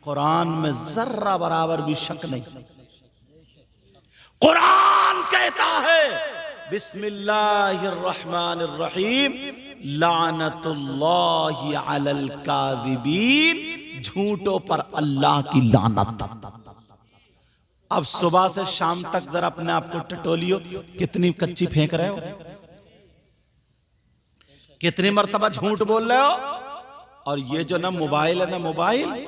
कुरान में जर्रा बराबर भी शक नहीं। कुरान कहता है बिस्मिल्लाहिर्रहमानिर्रहीम लानतुल्लाहि अलल काज़िबीन, झूठों पर अल्लाह की लानत। अब सुबह से शाम तक जरा अपने आप को टटोलियो, कितनी कच्ची फेंक रहे हो, कितनी मर्तबा झूठ बोल रहे हो। और ये जो ना मोबाइल है ना, मोबाइल,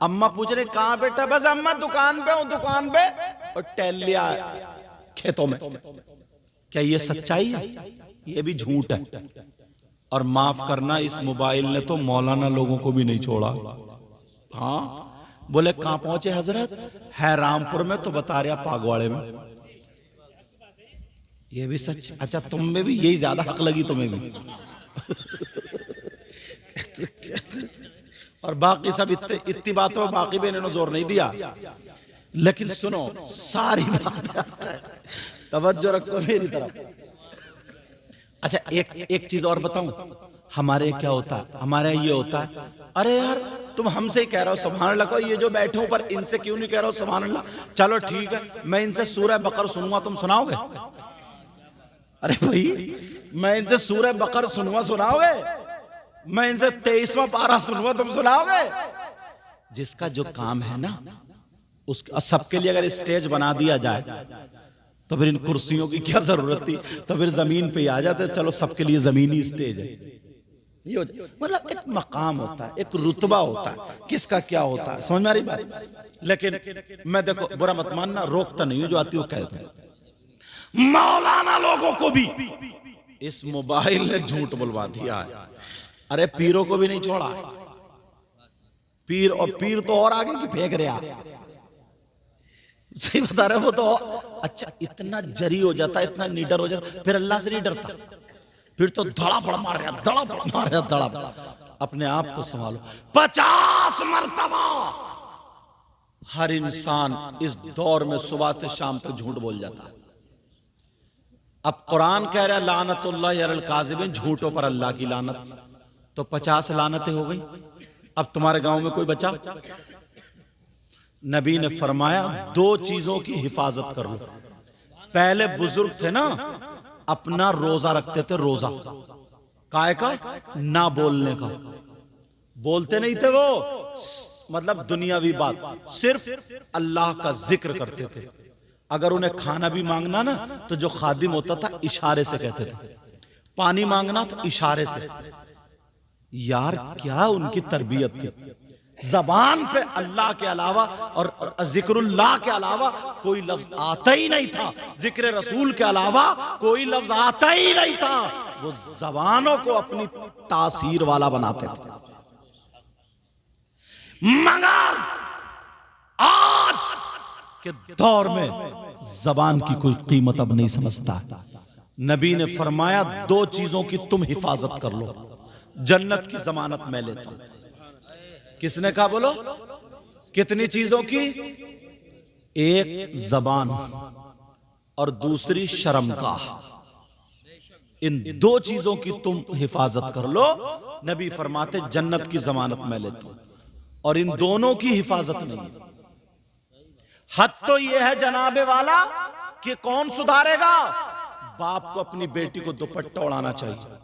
अम्मा पूछ रहे कहां बेटा? बस अम्मा दुकान पे हूं, दुकान पे, और टहल लिया खेतों में। क्या ये सच्चाई है? ये भी झूठ है। और माफ करना, इस मोबाइल ने तो मौलाना लोगों को भी नहीं छोड़ा। हाँ, बोले कहां पहुंचे हजरत? है रामपुर में, तो बता रहा पागवाड़े में। ये भी सच। अच्छा, तुम में भी यही ज्यादा हक लगी, तुम्हें भी। और बाकी सब इतनी बातों में बाकी भी इन्होंने जोर नहीं दिया। लेकिन सुनो, सारी बात तवज्जो रखो मेरी तरफ। अच्छा, एक चीज और बताऊं, हमारे क्या होता है? हमारे ये होता है, अरे यार तुम हमसे ही कह रहे हो सुभान अल्लाह को, ये जो बैठे ऊपर इनसे क्यों नहीं कह रहे हो सुभान अल्लाह? चलो ठीक है, मैं इनसे सूरह बकर सुनूंगा, तुम सुनाओगे? अरे भाई, मैं इनसे सूरह बकर सुनूंगा, सुनाओगे? मैं इनसे 23वां पारा सुनूंगा, तुम सुनाओगे? जिसका जो काम है ना, उस सबके लिए अगर स्टेज बना दिया जाए तो फिर इन कुर्सियों की क्या जरूरत थी? तो फिर जमीन पे ही आ जाते। चलो सबके लिए जमीनी स्टेज है। ये मतलब एक मकाम होता है, एक रुतबा होता है, किसका क्या होता है, समझ में आ रही बात? लेकिन मैं देखो, बुरा मत मानना, रोकता नहीं हूं, जो आती वो कहता हूं। मौलाना लोगों को भी इस मोबाइल ने झूठ बुलवा दिया है। अरे पीरों को भी नहीं छोड़ा। पीर तो और आगे की फेंक रहा। सही बता रहे हो, वो तो अच्छा इतना जरी हो जाता, इतना नीडर हो जाता, फिर अल्लाह से नहीं डरता, फिर तो धड़ापड़ मार रहा, धड़ापड़ मार रहा, धड़ापड़। अपने आप को संभालो। 50 मरतबा हर इंसान इस दौर में सुबह से शाम तक झूठ बोल जाता है। अब कुरान कह रहा है लानतुल्लाह अलल काज़िबीन, झूठों पर अल्लाह की लानत। तो 50 लानतें हो गई। अब तुम्हारे गांव में कोई बचा? नबी ने फरमाया 2 चीजों की हिफाजत कर लो। पहले बुजुर्ग थे ना, अपना रोजा रखते थे, रोजा काय का, ना बोलने का। बोलते नहीं थे वो, मतलब दुनियावी बात, सिर्फ अल्लाह का जिक्र करते थे। अगर उन्हें खाना भी मांगना ना, तो जो खादिम होता था इशारे से कहते थे, पानी मांगना तो इशारे से। यार क्या उनकी तरबियत थी। जबान पे अल्लाह के अलावा और जिक्रुल्लाह के अलावा कोई लफ्ज आता ही नहीं था, जिक्र रसूल के अलावा कोई लफ्ज आता ही नहीं था। वो जबानों को अपनी तासीर वाला बनाते थे। मगर आज के दौर में जबान की कोई कीमत अब नहीं समझता। नबी ने फरमाया 2 चीजों की तुम हिफाजत कर लो, जन्नत की जमानत मैं लेता हूं। किसने कहा बोलो? कितनी चीजों की? एक जबान और दूसरी शर्मगाह। इन 2 चीजों की तुम हिफाजत कर लो। नबी फरमाते जन्नत की जमानत मैं लेता हूं। और इन दोनों की हिफाजत नहीं। हद तो यह है जनाबे वाला कि कौन सुधारेगा? बाप को अपनी बेटी को दुपट्टा उड़ाना चाहिए,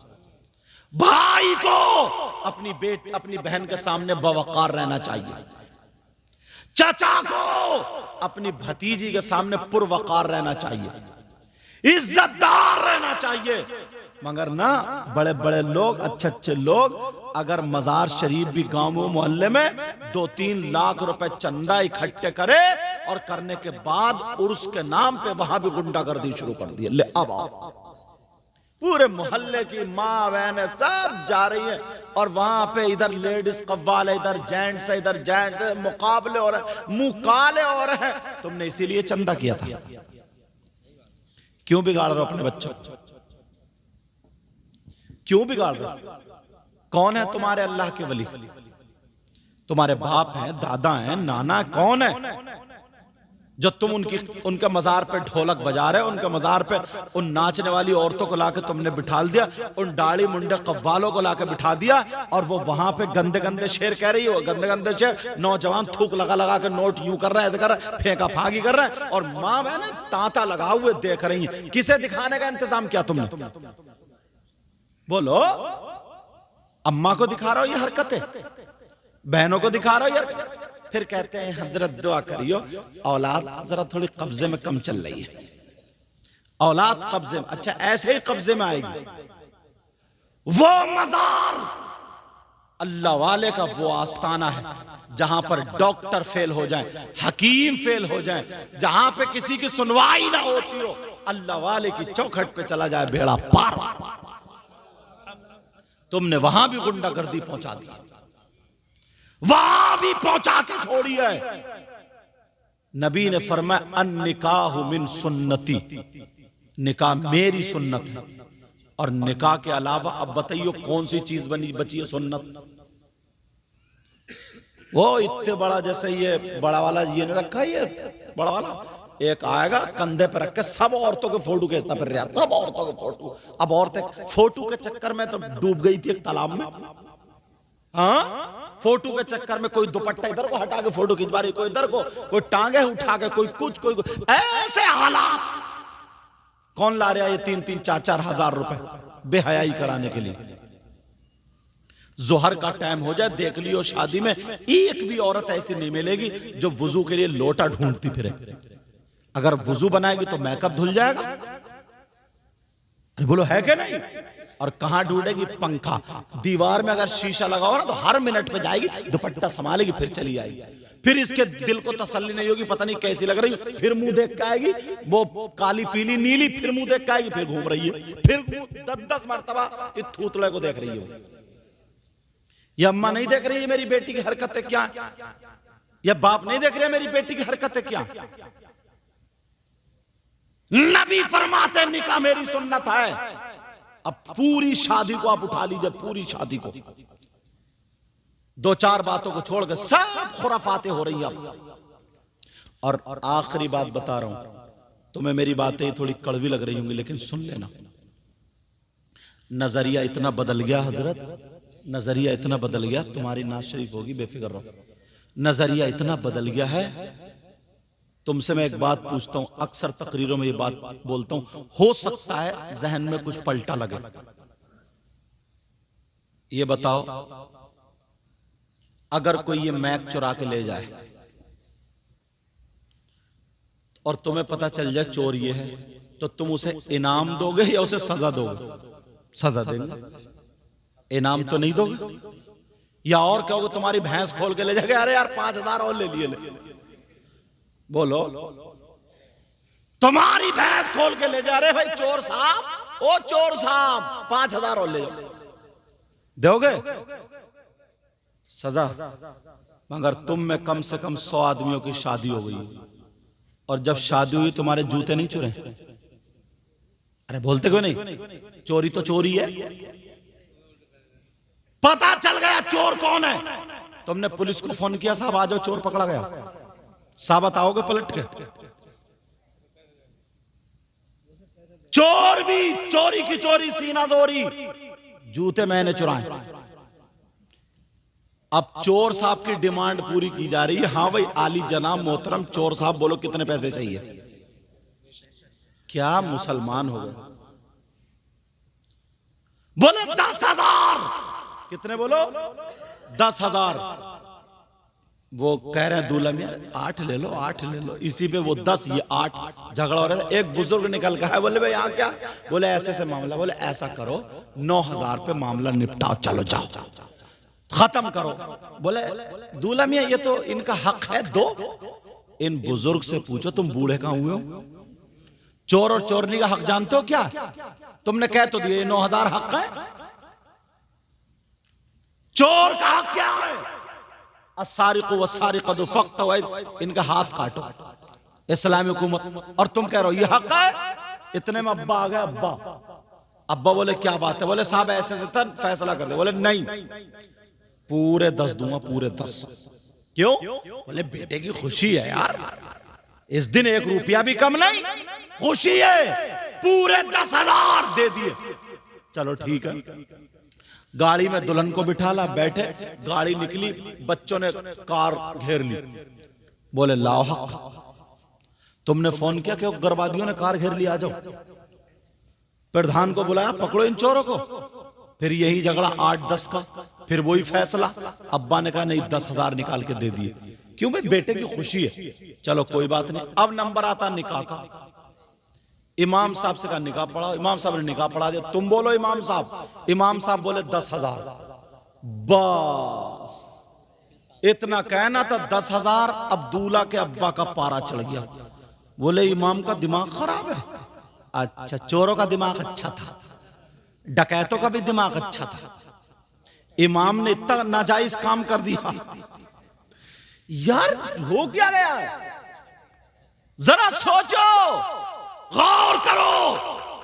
भाई को अपनी बहन के सामने बवकार रहना चाहिए, चाचा को अपनी भतीजी के सामने पुरवकार रहना चाहिए, इज्जतदार रहना चाहिए। मगर ना बड़े बड़े लोग, अच्छे अच्छे लोग अगर मजार शरीफ भी गांव में मोहल्ले में 2-3 लाख रुपए चंदा इकट्ठे करे और करने के बाद उर्स के नाम पे वहां भी गुंडागर्दी शुरू कर दी। ले अब पूरे मोहल्ले की माँ बहनें सब जा रही है और वहां पे इधर लेडीज कव्वाल है, इधर जेंट्स है, इधर जेंट्स है, मुकाबले हो रहे, मुंह काले हो रहे हैं। तुमने इसीलिए चंदा किया था। क्यों बिगाड़ रहे हो अपने बच्चों? क्यों बिगाड़ रहे हो? कौन है तुम्हारे अल्लाह के वली? तुम्हारे बाप हैं, दादा हैं, नाना? कौन है जो तुम उनके मजार पे ढोलक बजा रहे हो? उनके मजार पे उन नाचने वाली औरतों को लाके तुमने बिठा दिया, उन दाढ़ी मुंडे कव्वालों को लाके बिठा दिया और वो वहां पे गंदे गंदे शेर कह रही हो, गंदे गंदे शेर। नौजवान थूक लगा लगा के नोट यूं कर रहा है, ऐसे कर रहा है, फेंका फागी कर रहा है, और माँ बहन तांता लगा हुए देख रही है। किसे दिखाने का इंतजाम किया तुमने? बोलो। अम्मा को दिखा रहा हो ये हरकतें, बहनों को दिखा रहा हो यार। फिर कहते हैं हजरत दुआ करियो, औलाद जरा थोड़ी कब्जे में कम चल रही है, औलाद कब्जे में। अच्छा ऐसे ही कब्जे में आएगी। वो मजार अल्लाह वाले का वो आस्ताना है जहां पर डॉक्टर फेल हो जाए, हकीम फेल हो जाए, जहां पे किसी की सुनवाई ना होती हो, अल्लाह वाले की चौखट पे चला जाए बेड़ा पार। तुमने वहां भी गुंडागर्दी पहुंचा दी, वहां भी पहुंचा के छोड़ी है। नबी ने फरमाया अन निकाह मिन सुन्नती, निकाह मेरी सुन्नत है। और निकाह के अलावा अब बताइए कौन सी चीज बची है सुन्नत? वो इतने बड़ा जैसे ये बड़ा वाला ये ने रखा, ये बड़ा वाला एक आएगा कंधे पर रख के सब औरतों के फोटो खींचता फिर रहा, सब औरतों के फोटो। अब औरतें फोटो के चक्कर में तो डूब गई थी एक तालाब में। हाँ, फोटो के चक्कर में कोई दुपट्टा इधर को हटा के फोटो खिंचवा रही, कोई इधर को, कोई टांगे उठा के, कोई कुछ, कोई ऐसे हालात। कौन ला रहा है ये 3-3, 4-4 हजार रुपए बेहयाई कराने के लिए? जोहर का टाइम हो जाए, देख लियो शादी में एक भी औरत ऐसी नहीं मिलेगी जो वुजू के लिए लोटा ढूंढती फिरे। अगर वुजू बनाएगी तो मेकअप धुल जाएगा। अरे बोलो है क्या नहीं? और कहां ढूंढेगी? पंखा। दीवार में अगर शीशा लगा हो ना तो हर मिनट पे जाएगी, दुपट्टा संभालेगी, फिर चली आएगी। फिर इसके दिल को तसल्ली नहीं होगी, पता नहीं कैसी लग रही, फिर मुंह देख के आएगी, वो काली पीली नीली, फिर मुंह देख के आएगी, फिर घूम रही है, फिर 10-10 मरतबा इस थूतले को देख रही हो। ये अम्मा नहीं देख रही है मेरी बेटी की हरकतें क्या, या बाप नहीं देख रहे मेरी बेटी की हरकतें क्या? नबी फरमाते निकाह मेरी सुन्नत है। अब पूरी शादी को आप उठा लीजिए, पूरी शादी को, दो चार बातों को छोड़कर सब खुराफातें हो रही हैं। और आखिरी बात बता रहा हूं, तुम्हें मेरी बातें थोड़ी कड़वी लग रही होंगी, लेकिन सुन लेना। नजरिया इतना बदल गया हजरत, नजरिया इतना बदल गया, तुम्हारी नाज शरीफ होगी, बेफिक्र रहो। नजरिया इतना बदल गया है। तुमसे मैं एक बात पूछता हूं, अक्सर तकरीरों में ये बात बोलता हूं, हो सकता है जहन में कुछ पलटा लगे। ये बताओ, अगर कोई ये मैक चुरा के ले जाए और तुम्हें पता चल जाए चोर ये है, तो तुम उसे इनाम दोगे या उसे सजा दोगे? सजा देंगे, इनाम तो नहीं दोगे। या और कहोगे तुम्हारी भैंस खोल के ले जाएगा, अरे यार 5,000 और ले लिए, बोलो। तुम्हारी भैंस खोल के ले जा रहे भाई चोर साहब, ओ चोर साहब 5,000 और ले जाओ, दोगे सजा? मगर तुम में कम से कम 100 आदमियों की शादी हो गई, और जब शादी हुई तुम्हारे जूते नहीं चुरे? अरे बोलते क्यों नहीं? चोरी तो चोरी है। पता चल गया चोर कौन है, तुमने पुलिस को फोन किया, साहब आ जाओ चोर पकड़ा गया, साहब आओगे पलट के? चोर भी चोरी की चोरी, सीना जोरी, जूते मैंने चुराए। अब चोर साहब की डिमांड पूरी की जा रही है। हाँ भाई, आली जनाब मोहतरम चोर साहब, बोलो कितने पैसे चाहिए? क्या मुसलमान हो गए? बोले 10,000। कितने बोलो? 10,000। वो कह रहे हैं दूल्हा मियां 8 ले लो, 8 ले लो। इसी पे वो 10 ये 8 झगड़ा हो रहा था। एक बुजुर्ग निकल का है, बोले भाई यहाँ क्या? बोले ऐसे से मामला। बोले ऐसा करो 9,000 पे मामला निपटाओ, चलो जाओ खत्म करो। बोले दूल्हा मियां ये तो इनका हक है, दो। इन बुजुर्ग से पूछो, तुम बूढ़े कहां हुए हो? चोर और चोरनी का हक जानते हो क्या? तुमने कह तो दिए 9,000 हक है। चोर का हक क्या है? अस्सारिक़ु वस्सारिक़तु फ़क़्तउ, इनका हाथ काटो, इस्लामी हुकूमत। और तुम कह रहे हो ये हक है। इतने में अब्बा आ गए। अब्बा बोले क्या बात है? बोले साहब ऐसे से फैसला कर दे। बोले नहीं, पूरे 10 दूंगा, पूरे 10। क्यों? बोले बेटे की खुशी है यार, इस दिन 1 रुपया भी कम नहीं, खुशी है, पूरे 10,000 दे दिए। चलो ठीक है। गाड़ी में दुल्हन को बिठाला, बैठे, गाड़ी निकली, बच्चों ने कार घेर ली। बोले लाओ हक। तुमने फोन किया कि उग्रवादियों ने कार घेर ली, आ जाओ। प्रधान को बुलाया, पकड़ो इन चोरों को। फिर यही झगड़ा 8-10 का, फिर वही फैसला। अब्बा ने कहा नहीं, 10,000 निकाल के दे दिए। क्यों भाई? बेटे की खुशी है। चलो कोई बात नहीं। अब नंबर आता निकाह का। इमाम साहब से कहा निकाह पढ़ाओ। इमाम साहब ने निकाह पढ़ा दिया। तुम बोलो इमाम साहब। इमाम साहब बोले 10,000। बस इतना कहना था, 10,000। अब दूल्हा के अब्बा का पारा चढ़ गया। बोले इमाम का दिमाग खराब है। अच्छा, चोरों का दिमाग अच्छा था, डकैतों का भी दिमाग अच्छा था। इमाम ने इतना नाजायज काम कर दिया। यार हो क्या गया? जरा सोचो, गौर करो।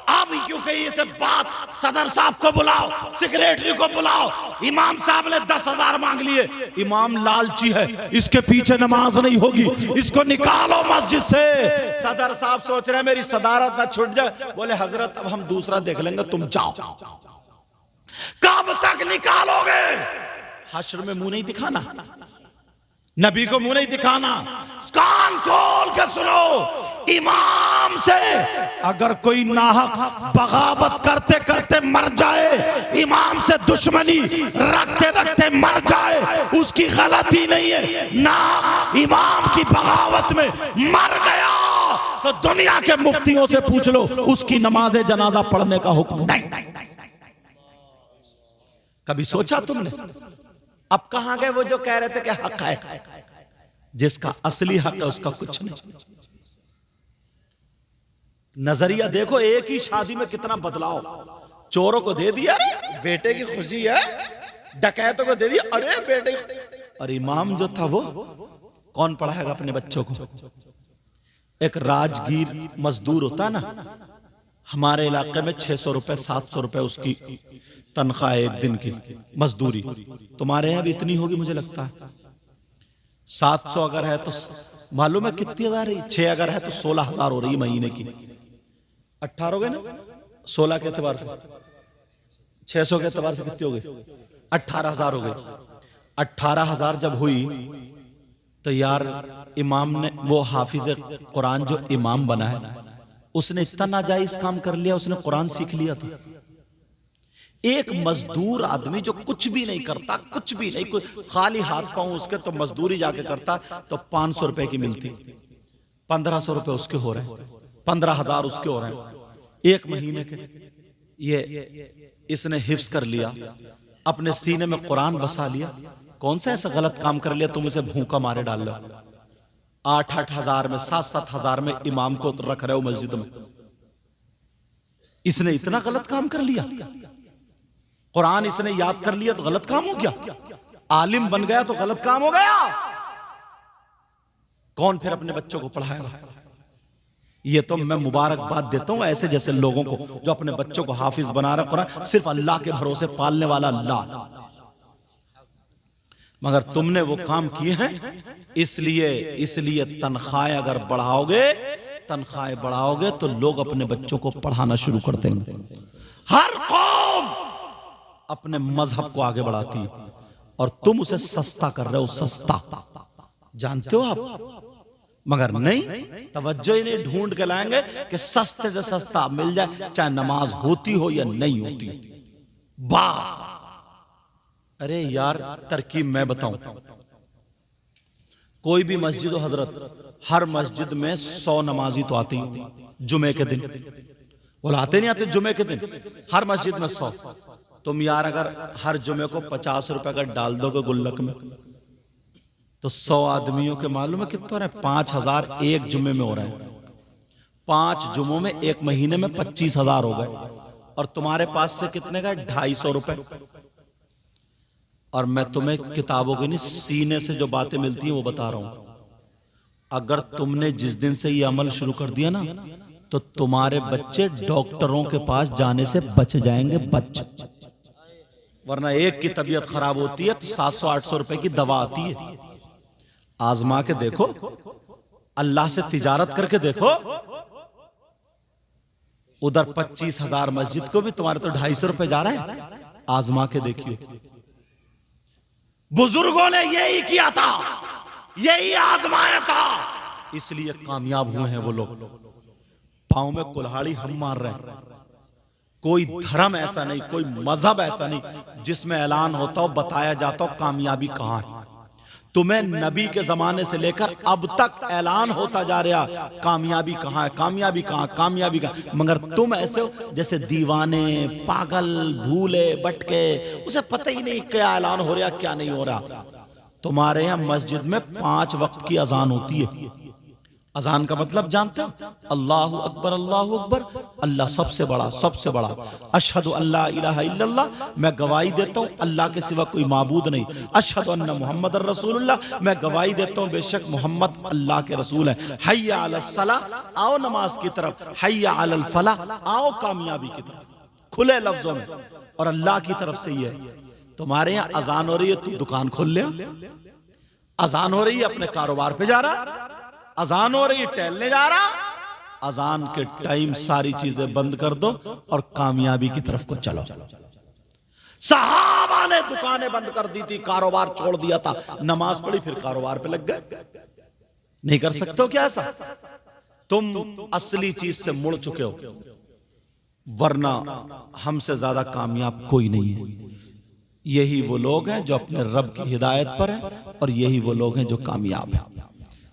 अब क्योंकि इसे बात, सदर साहब को बुलाओ, सेक्रेटरी को बुलाओ। इमाम साहब ने 10,000 मांग लिए। इमाम लालची है, इसके पीछे नमाज नहीं होगी, इसको निकालो मस्जिद से। सदर साहब सोच रहे हैं मेरी सदारत ना छूट जाए। बोले हजरत अब हम दूसरा देख लेंगे, तुम जाओ। कब तक निकालोगे? हश्र में मुंह नहीं दिखाना, नबी को मुंह नहीं दिखाना। कान खोल के सुनो। इमाम से अगर कोई नाहक बगावत करते करते मर जाए, इमाम से दुश्मनी रखते रखते मर जाए, उसकी गलती नहीं है। नाहक इमाम की बगावत में मर गया तो दुनिया के मुफ्तियों से पूछ लो, उसकी नमाज जनाजा पढ़ने का हुक्म नहीं। कभी सोचा तुमने? अब कहां गए वो जो कह रहे थे कि हक है? जिसका असली हक है उसका कुछ नहीं। नजरिया देखो, एक ही शादी में कितना बदलाव। चोरों को दे दिया, अरे बेटे की खुशी है। डकैतों को दे दिया, अरे बेटे। और इमाम जो था वो कौन पढ़ाएगा अपने बच्चों को? एक राजगीर मजदूर होता है ना, हमारे इलाके में 600 रुपए 700 रुपए उसकी तनख्वाह है एक दिन की मजदूरी। तुम्हारे यहाँ भी इतनी होगी मुझे लगता है। 700 अगर है तो मालूम है कितनी हजार है? 6 अगर है तो 16,000 हो रही है महीने की। 18 हो गए ना, 16 के एतबार से 600 के एतबार से कितनी हो गई? 18,000 हो गई। 18,000 जब हुई तो यार इमाम ने, वो हाफिज कुरान जो इमाम बना है, उसने इतना नाजायज काम कर लिया, उसने कुरान सीख लिया था। एक मजदूर आदमी जो कुछ भी नहीं करता, कुछ भी नहीं, खाली हाथ पांव उसके, तो मजदूरी जाके करता तो 500 रुपए की मिलती, 1500 रुपए उसके हो रहे हैं, 15,000 उसके हो रहे हैं एक महीने के। ये इसने हिफ्ज कर लिया, अपने सीने में कुरान बसा लिया। कौन सा ऐसा गलत काम कर लिया तुम उसे भूखा मारे डाल लो? 8-8 हजार में, 7-7 हजार में इमाम को रख रहे हो मस्जिद में। इसने इतना गलत काम कर लिया। कुरान इसने याद कर लिया तो गलत काम हो गया, आलिम बन गया तो गलत काम हो गया। कौन फिर अपने बच्चों को पढ़ाएगा? ये तो मैं मुबारकबाद देता हूं ऐसे जैसे लोगों को जो अपने बच्चों को हाफिज बना रहा कुरान, सिर्फ अल्लाह के भरोसे पालने वाला अल्लाह। मगर तुमने वो काम किए हैं, इसलिए तनख्वाहें अगर तनख्वाहें बढ़ाओगे तो लोग अपने बच्चों को पढ़ाना शुरू कर देंगे। हर कौम अपने मजहब को आगे बढ़ाती है और तुम उसे सस्ता कर रहे हो, सस्ता, जानते हो आप? मगर नहीं, तवज्जो ही नहीं, ढूंढ के लाएंगे कि सस्ते से सस्ता मिल जाए, चाहे नमाज होती हो या नहीं होती, बस। अरे यार तरकीब मैं बताऊं, कोई भी मस्जिद हो हजरत, हर मस्जिद में 100 नमाजी तो आते ही जुमे के दिन। बोले आते नहीं आते जुमे के दिन? हर मस्जिद में 100। तुम यार अगर हर जुमे को 50 रुपए का डाल दोगे गुल्लक में तो 100 आदमियों के मालूम है कितना हो रहा है? 5,000 एक जुमे में हो रहे हैं। 5 जुमों में एक महीने में 25,000 हो गए। और तुम्हारे पास से कितने का? 250 रुपए। और मैं तुम्हें किताबों के नहीं, सीने से जो बातें मिलती हैं वो बता रहा हूं। अगर तुमने जिस दिन से ये अमल शुरू कर दिया ना, तो तुम्हारे बच्चे डॉक्टरों के पास जाने से बच जाएंगे, वरना एक की तबीयत खराब होती है तो 700-800 रुपए की दवा आती है। आजमा के देखो, अल्लाह से तिजारत करके देखो। उधर 25,000 मस्जिद को भी तुम्हारे तो 250 रुपए जा रहे हैं। आजमा के देखिए। बुजुर्गों ने यही किया था, यही आजमाया था, इसलिए कामयाब हुए हैं वो लोग। पांव में कुल्हाड़ी हम मार रहे हैं। कोई धर्म ऐसा नहीं, कोई मजहब ऐसा नहीं जिसमें ऐलान होता हो, बताया जाता हो कामयाबी कहां है। तुम्हें नबी के जमाने से लेकर अब तक ऐलान होता जा रहा, कामयाबी कहां है, कामयाबी कहां, कामयाबी कहां। मगर तुम ऐसे हो जैसे दीवाने, पागल, भूले भटके, उसे पता ही नहीं क्या ऐलान हो रहा क्या नहीं हो रहा। तुम्हारे यहां मस्जिद में 5 वक्त की अजान होती है। अजान का मतलब जानते हो? अल्लाहु अकबर, अल्लाहु अकबर, अल्लाह सबसे बड़ा, सबसे बड़ा। अशहदु अल्ला इलाहा इल्लल्लाह, मैं गवाही देता हूँ अल्लाह के सिवा कोई माबूद नहीं। अशहदु अन्ना मुहम्मदर रसूलुल्लाह, मैं गवाही देता हूँ बेशक मोहम्मद अल्लाह के रसूल है। हय्या अलस सलाह, आओ नमाज की तरफ। हय्या अलल फलाह, आओ कामयाबी की तरफ। खुले लफ्जों में, और अल्लाह की तरफ से ही है। तुम्हारे यहाँ अजान हो रही है, तू दुकान खोल ले। अजान हो रही है, अपने कारोबार पे जा रहा। अजान हो रही, टहलने जा रहा। अजान के टाइम सारी चीजें बंद कर दो और कामयाबी की तरफ को चलो। सहाबा ने दुकानें बंद कर दी थी, कारोबार छोड़ दिया था, नमाज पढ़ी, फिर कारोबार पे लग गए। नहीं कर सकते हो क्या ऐसा? तुम असली चीज से मुड़ चुके हो, वरना हमसे ज्यादा कामयाब कोई नहीं है। यही वो लोग हैं जो अपने रब की हिदायत पर हैं, और यही वो लोग हैं जो कामयाब हैं।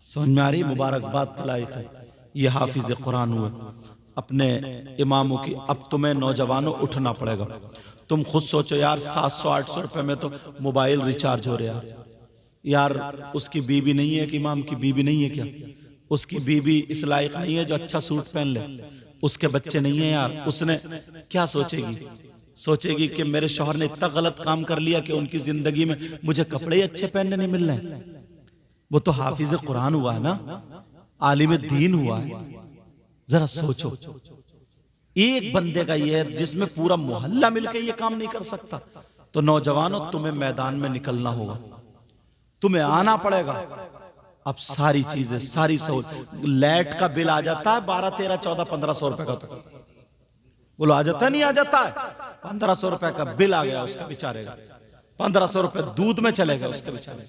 समझ में आ रही? मुबारकबाद के लायक है। ये हाफिज कुरान हुए अपने इमामों की। अब तुम्हें नौजवानों उठना पड़ेगा। तुम खुद सोचो यार, 700-800 रुपए में तो मोबाइल रिचार्ज हो रहा है। यार उसकी बीवी नहीं है कि इमाम की बीवी नहीं है क्या? उसकी बीवी इस लायक नहीं है जो अच्छा सूट पहन ले। उसके बच्चे नहीं है यार, उसने क्या सोचेगी? सोचेगी कि मेरे शौहर ने इतना गलत काम कर लिया कि उनकी जिंदगी में मुझे कपड़े अच्छे पहनने नहीं मिल रहे। वो तो हाफिज कुरान हुआ है ना। आलिम दीन हुआ है। जरा सोचो, एक बंदे का ये है जिसमें पूरा मोहल्ला मिलकर ये काम नहीं कर सकता। तो नौजवानों, तुम्हें मैदान में निकलना होगा, तुम्हें आना पड़ेगा। अब सारी चीजें, सारी सहूलत, लाइट का बिल आ जाता है 12, 13, 14, 1500 रुपए का। तो बोलो आ जाता नहीं? आ जाता है। 1500 रुपए का बिल आ गया उसका बेचारे का, 1500 रुपए दूध में चलेगा उसके बेचारे,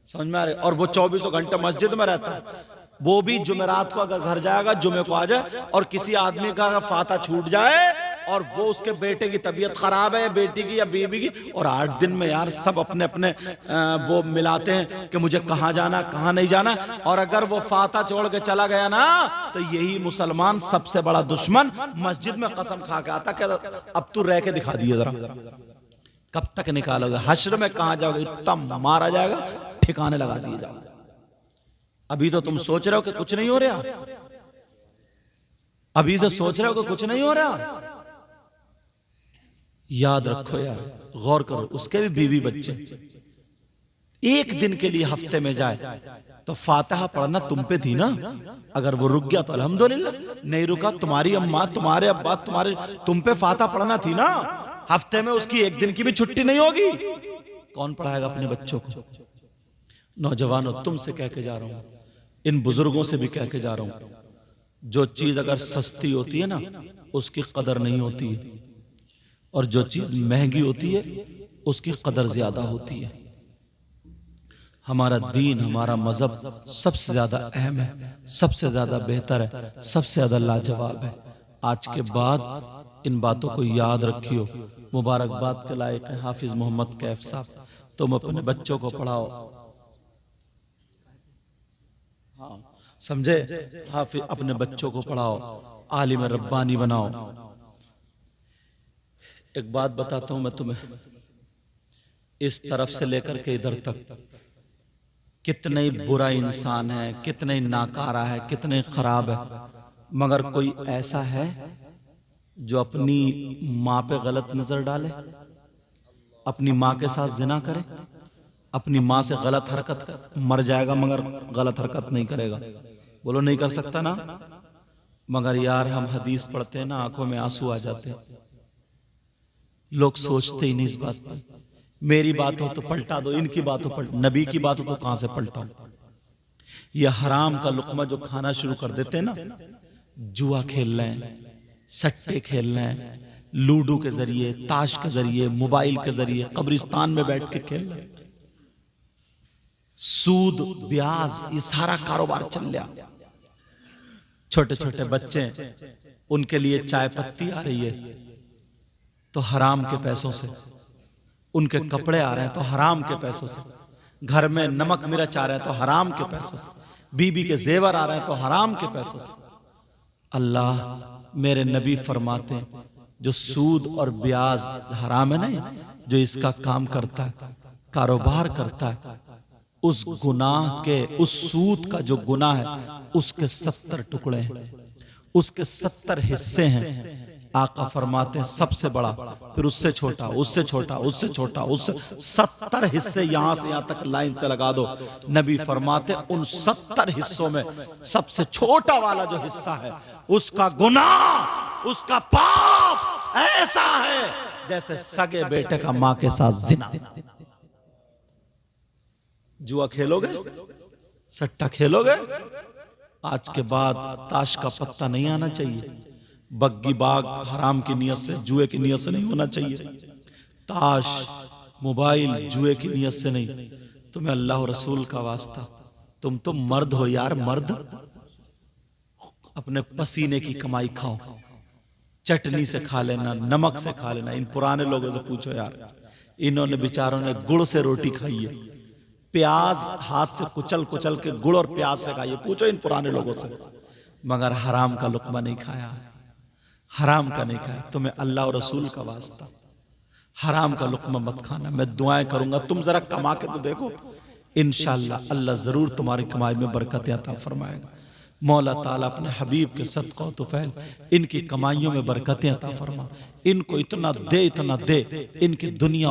समझ में आ रहे? और वो 24 घंटे मस्जिद में रहता है। वो भी जुमेरात को अगर घर जाएगा, जुमे को आ जाए, और किसी आदमी का अगर फाता छूट जाए और वो उसके बेटे की तबीयत खराब है, बेटी की या बीवी की, और 8 दिन में यार सब अपने अपने वो मिलाते हैं कि मुझे कहाँ जाना, कहाँ नहीं जाना। और अगर वो फाता छोड़ के चला गया ना, तो यही मुसलमान सबसे बड़ा दुश्मन मस्जिद में कसम खा के आता कि अब तू रह के दिखा दिए जरा, कब तक निकालोगे? हश्र में कहाँ जाओगे? इतना मारा जाएगा, ठिकाने लगा दिए जाओगे। अभी तो तुम सोच रहे हो कि कुछ नहीं हो रहा, अभी से सोच रहे हो कि कुछ नहीं हो रहा। याद रखो यार, गौर करो, उसके भी बीवी बच्चे, एक दिन के लिए हफ्ते में जाए तो फातिहा पढ़ना तुम पे थी ना। अगर वो रुक गया तो अल्हम्दुलिल्लाह, नहीं रुका, तुम्हारी अम्मा, तुम्हारे अब्बा, तुम पे फातिहा पढ़ना थी ना। हफ्ते में उसकी एक दिन की भी छुट्टी नहीं होगी, कौन पढ़ाएगा अपने बच्चों को? नौजवानों, तुमसे कह के जा रहा हूं, इन बुजुर्गों से भी कह के जा रहा हूं, जो चीज अगर सस्ती होती है ना, उसकी कदर नहीं होती है, और जो चीज महंगी होती है उसकी कदर ज्यादा होती है। हमारा दीन, हमारा मजहब सबसे ज्यादा अहम है, सबसे ज्यादा बेहतर है, सबसे ज्यादा लाजवाब है। आज के बाद इन बातों को याद रखियो। मुबारकबाद के लायक है हाफिज मोहम्मद कैफ साहब, तुम अपने बच्चों को पढ़ाओ, हाँ समझे? हाफिज अपने बच्चों को पढ़ाओ, आलिम रब्बानी बनाओ। एक बात बताता हूं मैं तुम्हें, इस तरफ से लेकर के इधर तक कितने बुरा इंसान है, कितने नाकारा है, कितने खराब है, मगर कोई ऐसा है जो अपनी माँ पे गलत नजर डाले, अपनी माँ के साथ जिना करे, अपनी माँ से गलत हरकत कर, मर जाएगा मगर गलत हरकत नहीं करेगा। बोलो नहीं कर सकता ना? मगर यार हम हदीस पढ़ते हैं ना, आंखों में आंसू आ जाते हैं। लोग सोचते ही नहीं इस बात पर। मेरी बात हो तो पलटा दो, इनकी बात हो पलट, नबी की बात हो तो कहां से पलटाऊं? ये हराम का लुकमा जो खाना शुरू कर देते हैं ना, जुआ खेल रहे हैं, सट्टे खेल रहे हैं, लूडो के जरिए, ताश के जरिए, मोबाइल के जरिए, कब्रिस्तान में बैठ के खेल रहे हैं, सूद ब्याज, ये सारा कारोबार चल रहा। छोटे छोटे बच्चे, उनके लिए चाय पत्ती आ रही है तो हराम के पैसों से, उनके कपड़े आ रहे हैं तो हराम के पैसों से, घर में नमक मिर्च आ रहे हैं तो हराम के पैसों से, बीबी के जेवर आ रहे हैं तो हराम के पैसों से। अल्लाह, मेरे नबी फरमाते हैं जो सूद और ब्याज हराम है ना, जो इसका काम करता है, कारोबार करता है, उस गुनाह के, उस सूद का जो गुनाह है उसके 70 टुकड़े हैं, उसके 70 हिस्से हैं। आका फरमाते हैं सबसे बड़ा, फिर उससे छोटा, उससे छोटा, उससे छोटा, उससे 70 हिस्से, यहां से यहां तक लाइन से लगा दो। नबी फरमाते उन 70 हिस्सों में सबसे छोटा वाला जो हिस्सा है, उसका गुनाह, उसका पाप ऐसा है जैसे सगे बेटे का मां के साथ जिना। जुआ खेलोगे, सट्टा खेलोगे, आज के बाद ताश का पत्ता नहीं आना चाहिए, बग्गी बाग हराम की नियत से, जुए की नियत से नहीं होना चाहिए, ताश मोबाइल जुए की नियत से नहीं। तुम्हें अल्लाह और रसूल का वास्ता, तुम तो मर्द हो यार, मर्द, अपने पसीने की कमाई खाओ, चटनी से खा लेना, नमक से खा लेना। इन पुराने लोगों से पूछो यार, इन्होंने बेचारों ने गुड़ से रोटी खाई है, प्याज हाथ से कुचल कुचल के गुड़ और प्याज से खाइए, पूछो इन पुराने लोगों से, मगर हराम का लुकमा नहीं खाया, हराम का नहीं खाया। तुम्हें अल्लाह और रसूल का वास्ता, हराम का लुकमा मत खाना। मैं दुआएं करूंगा, तुम जरा कमा के तो देखो, इंशाअल्लाह अल्लाह जरूर तुम्हारी कमाई में बरकतें अता फरमाएगा। मौला ताला अपने हबीब के सदका तो फैल इनकी कमाइयों में बरकतें अता फरमा, इनको इतना दे, इतना दे, इनकी दुनिया और